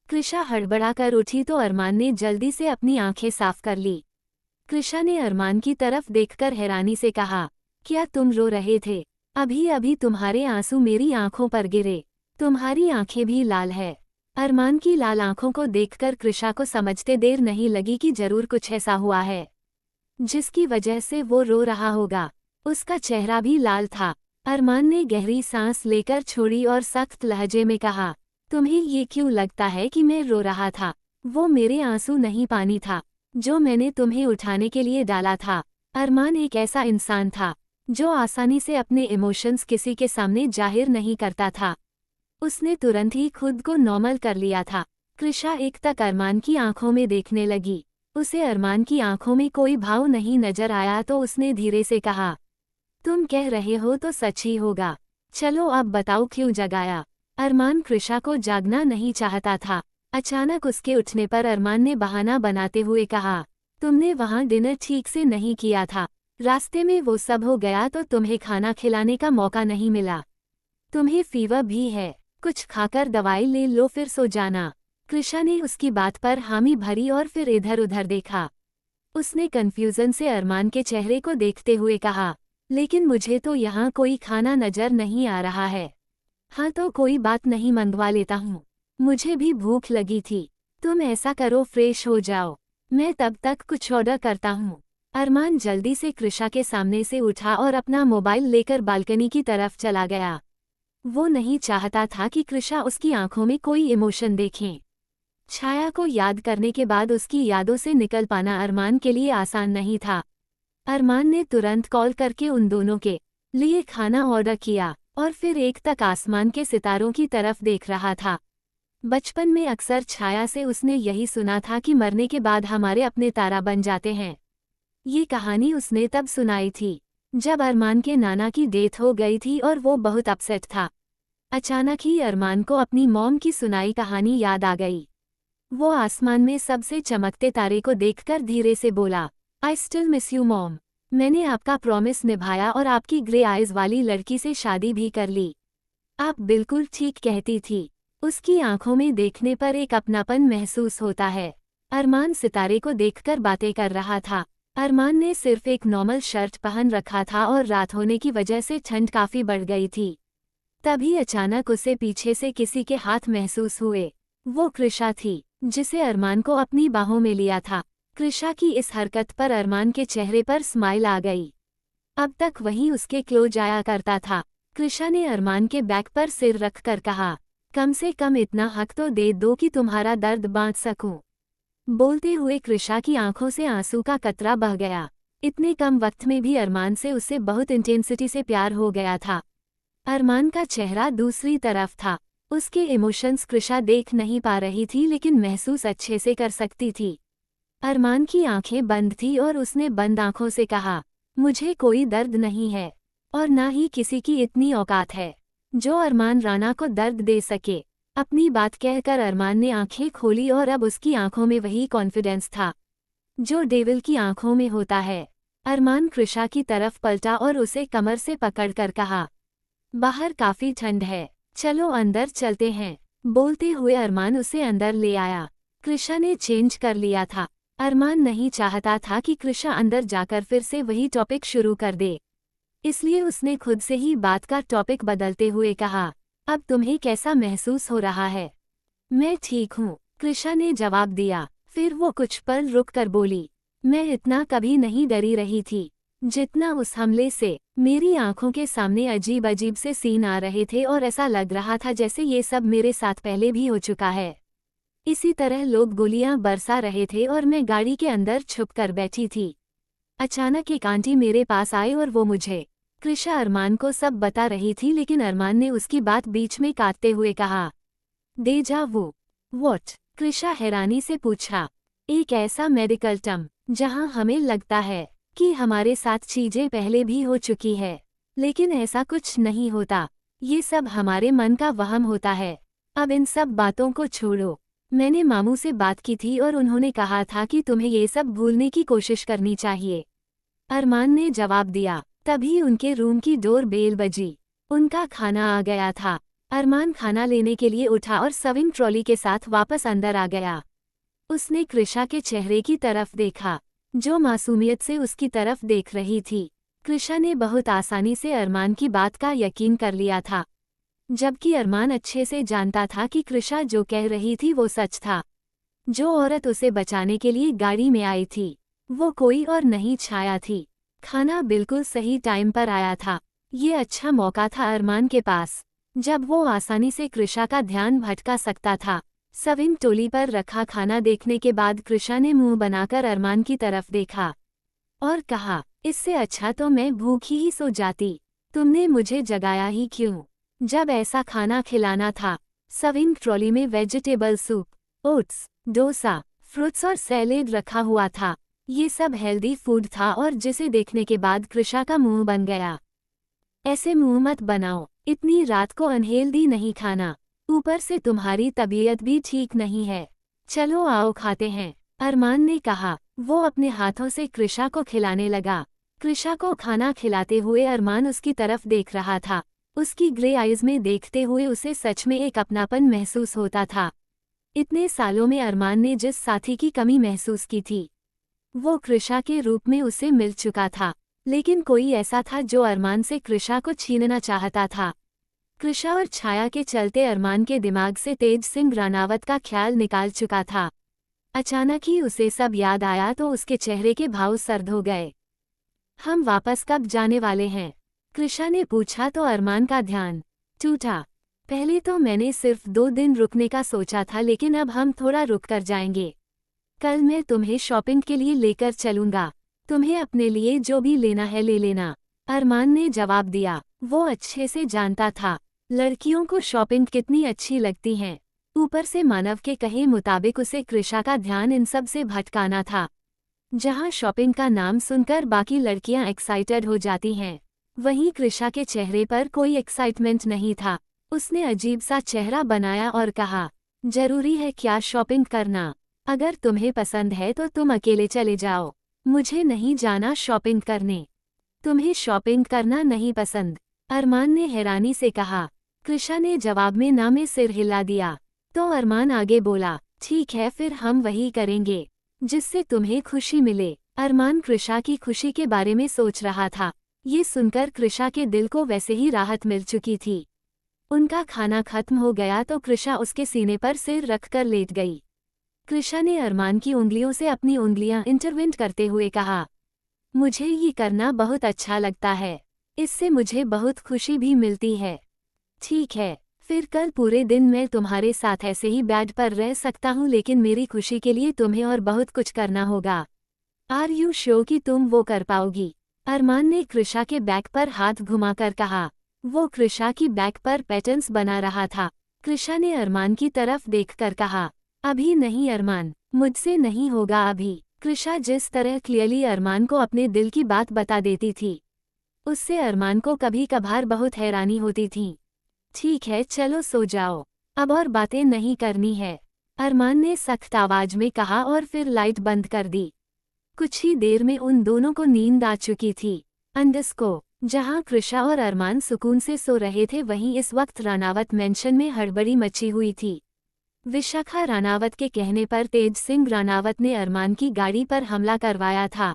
कृषा हड़बड़ा कर उठी तो अरमान ने जल्दी से अपनी आंखें साफ कर ली। कृषा ने अरमान की तरफ देखकर हैरानी से कहा, क्या तुम रो रहे थे? अभी अभी तुम्हारे आंसू मेरी आंखों पर गिरे। तुम्हारी आंखें भी लाल है। अरमान की लाल आंखों को देखकर कृषा को समझते देर नहीं लगी कि जरूर कुछ ऐसा हुआ है जिसकी वजह से वो रो रहा होगा। उसका चेहरा भी लाल था। अरमान ने गहरी सांस लेकर छोड़ी और सख्त लहजे में कहा, तुम्हें ये क्यों लगता है कि मैं रो रहा था? वो मेरे आंसू नहीं, पानी था जो मैंने तुम्हें उठाने के लिए डाला था। अरमान एक ऐसा इंसान था जो आसानी से अपने इमोशंस किसी के सामने जाहिर नहीं करता था। उसने तुरंत ही खुद को नॉर्मल कर लिया था। कृषा एक तक अरमान की आंखों में देखने लगी। उसे अरमान की आंखों में कोई भाव नहीं नजर आया तो उसने धीरे से कहा, तुम कह रहे हो तो सच ही होगा। चलो अब बताओ क्यों जगाया? अरमान कृषा को जागना नहीं चाहता था। अचानक उसके उठने पर अरमान ने बहाना बनाते हुए कहा, तुमने वहां डिनर ठीक से नहीं किया था। रास्ते में वो सब हो गया तो तुम्हें खाना खिलाने का मौका नहीं मिला। तुम्हें फीवर भी है, कुछ खाकर दवाई ले लो फिर सो जाना। कृषा ने उसकी बात पर हामी भरी और फिर इधर उधर देखा। उसने कन्फ्यूजन से अरमान के चेहरे को देखते हुए कहा, लेकिन मुझे तो यहाँ कोई खाना नजर नहीं आ रहा है। हाँ तो कोई बात नहीं, मंगवा लेता हूँ। मुझे भी भूख लगी थी। तुम ऐसा करो फ्रेश हो जाओ, मैं तब तक कुछ ऑर्डर करता हूँ। अरमान जल्दी से कृषा के सामने से उठा और अपना मोबाइल लेकर बालकनी की तरफ चला गया। वो नहीं चाहता था कि कृषा उसकी आंखों में कोई इमोशन देखे। छाया को याद करने के बाद उसकी यादों से निकल पाना अरमान के लिए आसान नहीं था। अरमान ने तुरंत कॉल करके उन दोनों के लिए खाना ऑर्डर किया और फिर एक तक आसमान के सितारों की तरफ देख रहा था। बचपन में अक्सर छाया से उसने यही सुना था कि मरने के बाद हमारे अपने तारा बन जाते हैं। ये कहानी उसने तब सुनाई थी जब अरमान के नाना की डेथ हो गई थी और वो बहुत अपसेट था। अचानक ही अरमान को अपनी मॉम की सुनाई कहानी याद आ गई। वो आसमान में सबसे चमकते तारे को देखकर धीरे से बोला, I still miss you mom. मैंने आपका प्रॉमिस निभाया और आपकी ग्रे आइज वाली लड़की से शादी भी कर ली। आप बिल्कुल ठीक कहती थी। उसकी आंखों में देखने पर एक अपनापन महसूस होता है। अरमान सितारे को देखकर बातें कर रहा था। अरमान ने सिर्फ एक नॉर्मल शर्ट पहन रखा था और रात होने की वजह से ठंड काफी बढ़ गई थी। तभी अचानक उसे पीछे से किसी के हाथ महसूस हुए। वो कृषा थी जिसे अरमान को अपनी बाहों में लिया था। कृषा की इस हरकत पर अरमान के चेहरे पर स्माइल आ गई। अब तक वही उसके क्लोज आया करता था। कृषा ने अरमान के बैक पर सिर रखकर कहा, कम से कम इतना हक तो दे दो कि तुम्हारा दर्द बांट सकूं। बोलते हुए कृषा की आंखों से आंसू का कतरा बह गया। इतने कम वक्त में भी अरमान से उससे बहुत इंटेंसिटी से प्यार हो गया था। अरमान का चेहरा दूसरी तरफ था। उसके इमोशंस कृषा देख नहीं पा रही थी लेकिन महसूस अच्छे से कर सकती थी। अरमान की आंखें बंद थी और उसने बंद आंखों से कहा, मुझे कोई दर्द नहीं है और ना ही किसी की इतनी औकात है जो अरमान राणा को दर्द दे सके। अपनी बात कहकर अरमान ने आंखें खोली और अब उसकी आंखों में वही कॉन्फिडेंस था जो डेविल की आंखों में होता है। अरमान कृषा की तरफ पलटा और उसे कमर से पकड़कर कहा, बाहर काफी ठंड है, चलो अंदर चलते हैं। बोलते हुए अरमान उसे अंदर ले आया। कृषा ने चेंज कर लिया था। अरमान नहीं चाहता था कि कृषा अंदर जाकर फिर से वही टॉपिक शुरू कर दे, इसलिए उसने खुद से ही बात का टॉपिक बदलते हुए कहा, अब तुम्हें कैसा महसूस हो रहा है? मैं ठीक हूँ, कृषा ने जवाब दिया। फिर वो कुछ पल रुक कर बोली, मैं इतना कभी नहीं डरी रही थी जितना उस हमले से। मेरी आंखों के सामने अजीब अजीब से सीन आ रहे थे और ऐसा लग रहा था जैसे ये सब मेरे साथ पहले भी हो चुका है। इसी तरह लोग गोलियां बरसा रहे थे और मैं गाड़ी के अंदर छुप कर बैठी थी। अचानक एक आंटी मेरे पास आई और वो मुझे। कृषा अरमान को सब बता रही थी लेकिन अरमान ने उसकी बात बीच में काटते हुए कहा, डेजा वू? व्हाट? कृषा हैरानी से पूछा। एक ऐसा मेडिकल टर्म जहां हमें लगता है कि हमारे साथ चीजें पहले भी हो चुकी है, लेकिन ऐसा कुछ नहीं होता। ये सब हमारे मन का वहम होता है। अब इन सब बातों को छोड़ो। मैंने मामू से बात की थी और उन्होंने कहा था कि तुम्हें ये सब भूलने की कोशिश करनी चाहिए। अरमान ने जवाब दिया। तभी उनके रूम की डोर बेल बजी। उनका खाना आ गया था। अरमान खाना लेने के लिए उठा और सर्विंग ट्रॉली के साथ वापस अंदर आ गया। उसने कृषा के चेहरे की तरफ देखा जो मासूमियत से उसकी तरफ देख रही थी। कृषा ने बहुत आसानी से अरमान की बात का यकीन कर लिया था। जबकि अरमान अच्छे से जानता था कि कृषा जो कह रही थी वो सच था। जो औरत उसे बचाने के लिए गाड़ी में आई थी, वो कोई और नहीं छाया थी। खाना बिल्कुल सही टाइम पर आया था। ये अच्छा मौका था अरमान के पास, जब वो आसानी से कृषा का ध्यान भटका सकता था। सविंग टोली पर रखा खाना देखने के बाद कृषा ने मुंह बनाकर अरमान की तरफ देखा और कहा, इससे अच्छा तो मैं भूखी ही सो जाती। तुमने मुझे जगाया ही क्यों, जब ऐसा खाना खिलाना था। सविंग ट्रॉली में vegetable soup, oats, dosa, fruits और सैलेड रखा हुआ था। ये सब हेल्दी फूड था और जिसे देखने के बाद कृषा का मुंह बन गया। ऐसे मुंह मत बनाओ, इतनी रात को अनहेल्दी नहीं खाना। ऊपर से तुम्हारी तबीयत भी ठीक नहीं है। चलो आओ खाते हैं, अरमान ने कहा। वो अपने हाथों से कृषा को खिलाने लगा। कृषा को खाना खिलाते हुए अरमान उसकी तरफ देख रहा था। उसकी ग्रे आइज में देखते हुए उसे सच में एक अपनापन महसूस होता था। इतने सालों में अरमान ने जिस साथी की कमी महसूस की थी, वो कृषा के रूप में उसे मिल चुका था। लेकिन कोई ऐसा था जो अरमान से कृषा को छीनना चाहता था। कृषा और छाया के चलते अरमान के दिमाग से तेज सिंह रानावत का ख्याल निकाल चुका था। अचानक ही उसे सब याद आया तो उसके चेहरे के भाव सर्द हो गए। हम वापस कब जाने वाले हैं, कृषा ने पूछा तो अरमान का ध्यान टूटा। पहले तो मैंने सिर्फ 2 दिन रुकने का सोचा था, लेकिन अब हम थोड़ा रुक कर जाएंगे। कल मैं तुम्हें शॉपिंग के लिए लेकर चलूंगा। तुम्हें अपने लिए जो भी लेना है ले लेना, अरमान ने जवाब दिया। वो अच्छे से जानता था लड़कियों को शॉपिंग कितनी अच्छी लगती हैं। ऊपर से मानव के कहे मुताबिक उसे कृषा का ध्यान इन सब से भटकाना था। जहां शॉपिंग का नाम सुनकर बाकी लड़कियां एक्साइटेड हो जाती हैं, वहीं कृषा के चेहरे पर कोई एक्साइटमेंट नहीं था। उसने अजीब सा चेहरा बनाया और कहा, जरूरी है क्या शॉपिंग करना? अगर तुम्हें पसंद है तो तुम अकेले चले जाओ, मुझे नहीं जाना शॉपिंग करने। तुम्हें शॉपिंग करना नहीं पसंद? अरमान ने हैरानी से कहा। कृषा ने जवाब में ना में सिर हिला दिया। तो अरमान आगे बोला, ठीक है फिर हम वही करेंगे जिससे तुम्हें खुशी मिले। अरमान कृषा की खुशी के बारे में सोच रहा था। ये सुनकर कृषा के दिल को वैसे ही राहत मिल चुकी थी। उनका खाना खत्म हो गया तो कृषा उसके सीने पर सिर रखकर लेट गई। कृषा ने अरमान की उंगलियों से अपनी उंगलियां इंटरवेंट करते हुए कहा, मुझे ये करना बहुत अच्छा लगता है, इससे मुझे बहुत खुशी भी मिलती है। ठीक है, फिर कल पूरे दिन मैं तुम्हारे साथ ऐसे ही बेड पर रह सकता हूँ, लेकिन मेरी खुशी के लिए तुम्हें और बहुत कुछ करना होगा। आर यू श्योर कि तुम वो कर पाओगी? अरमान ने कृषा के बैक पर हाथ घुमाकर कहा। वो कृषा की बैक पर पैटर्न्स बना रहा था। कृषा ने अरमान की तरफ देखकर कहा, अभी नहीं अरमान, मुझसे नहीं होगा अभी। कृषा जिस तरह क्लियरली अरमान को अपने दिल की बात बता देती थी, उससे अरमान को कभी कभार बहुत हैरानी होती थी। ठीक है चलो सो जाओ, अब और बातें नहीं करनी है, अरमान ने सख्त आवाज में कहा और फिर लाइट बंद कर दी। कुछ ही देर में उन दोनों को नींद आ चुकी थी। अंडस्को, जहां कृषा और अरमान सुकून से सो रहे थे, वहीं इस वक्त रानावत मेंशन में हड़बड़ी मची हुई थी। विशाखा रानावत के कहने पर तेज सिंह रानावत ने अरमान की गाड़ी पर हमला करवाया था।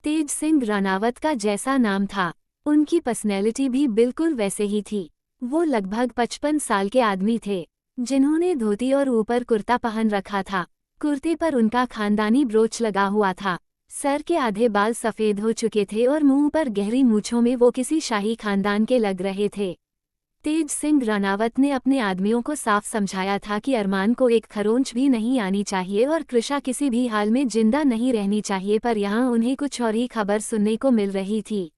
तेज सिंह रानावत का जैसा नाम था, उनकी पर्सनैलिटी भी बिल्कुल वैसे ही थी। वो लगभग 55 साल के आदमी थे, जिन्होंने धोती और ऊपर कुर्ता पहन रखा था। कुर्ते पर उनका खानदानी ब्रोच लगा हुआ था। सर के आधे बाल सफ़ेद हो चुके थे और मुंह पर गहरी मूंछों में वो किसी शाही खानदान के लग रहे थे। तेज सिंह रानावत ने अपने आदमियों को साफ समझाया था कि अरमान को एक खरोंच भी नहीं आनी चाहिए और कृषा किसी भी हाल में जिंदा नहीं रहनी चाहिए, पर यहाँ उन्हें कुछ और ही खबर सुनने को मिल रही थी।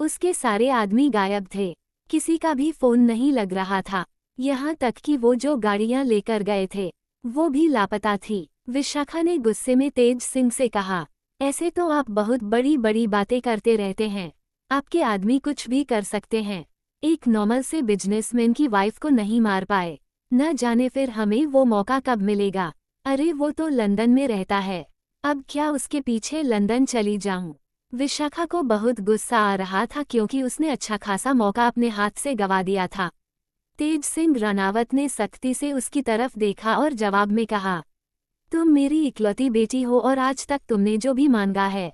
उसके सारे आदमी गायब थे, किसी का भी फोन नहीं लग रहा था, यहाँ तक कि वो जो गाड़ियाँ लेकर गए थे वो भी लापता थी। विशाखा ने गुस्से में तेज सिंह से कहा, ऐसे तो आप बहुत बड़ी बड़ी बातें करते रहते हैं, आपके आदमी कुछ भी कर सकते हैं। एक नॉर्मल से बिजनेसमैन की वाइफ को नहीं मार पाए, न जाने फिर हमें वो मौका कब मिलेगा। अरे वो तो लंदन में रहता है, अब क्या उसके पीछे लंदन चली जाऊं? विशाखा को बहुत गुस्सा आ रहा था क्योंकि उसने अच्छा खासा मौका अपने हाथ से गंवा दिया था। तेज सिंह रानावत ने सख्ती से उसकी तरफ देखा और जवाब में कहा, तुम मेरी इकलौती बेटी हो और आज तक तुमने जो भी मांगा है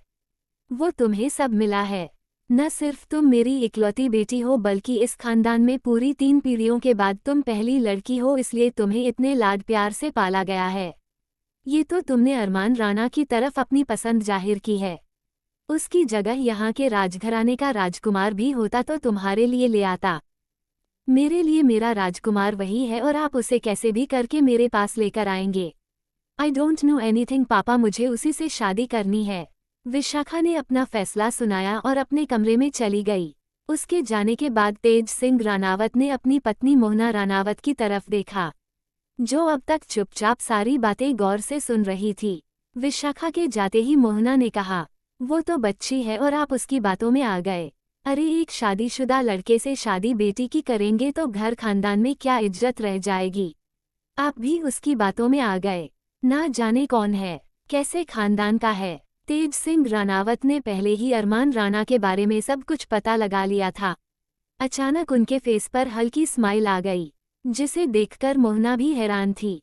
वो तुम्हें सब मिला है। न सिर्फ तुम मेरी इकलौती बेटी हो बल्कि इस खानदान में पूरी 3 पीढ़ियों के बाद तुम पहली लड़की हो, इसलिए तुम्हें इतने लाड प्यार से पाला गया है। ये तो तुमने अरमान राणा की तरफ अपनी पसंद जाहिर की है। उसकी जगह यहाँ के राजघराने का राजकुमार भी होता तो तुम्हारे लिए ले आता। मेरे लिए मेरा राजकुमार वही है और आप उसे कैसे भी करके मेरे पास लेकर आएंगे। आई डोंट नो एनीथिंग पापा, मुझे उसी से शादी करनी है। विशाखा ने अपना फैसला सुनाया और अपने कमरे में चली गई। उसके जाने के बाद तेज सिंह रानावत ने अपनी पत्नी मोहना रानावत की तरफ देखा, जो अब तक चुपचाप सारी बातें गौर से सुन रही थी। विशाखा के जाते ही मोहना ने कहा, वो तो बच्ची है और आप उसकी बातों में आ गए। अरे एक शादीशुदा लड़के से शादी बेटी की करेंगे तो घर खानदान में क्या इज्जत रह जाएगी। आप भी उसकी बातों में आ गए। ना जाने कौन है, कैसे खानदान का है। तेज सिंह रानावत ने पहले ही अरमान राणा के बारे में सब कुछ पता लगा लिया था। अचानक उनके फेस पर हल्की स्माइल आ गई, जिसे देखकर मोहना भी हैरान थी।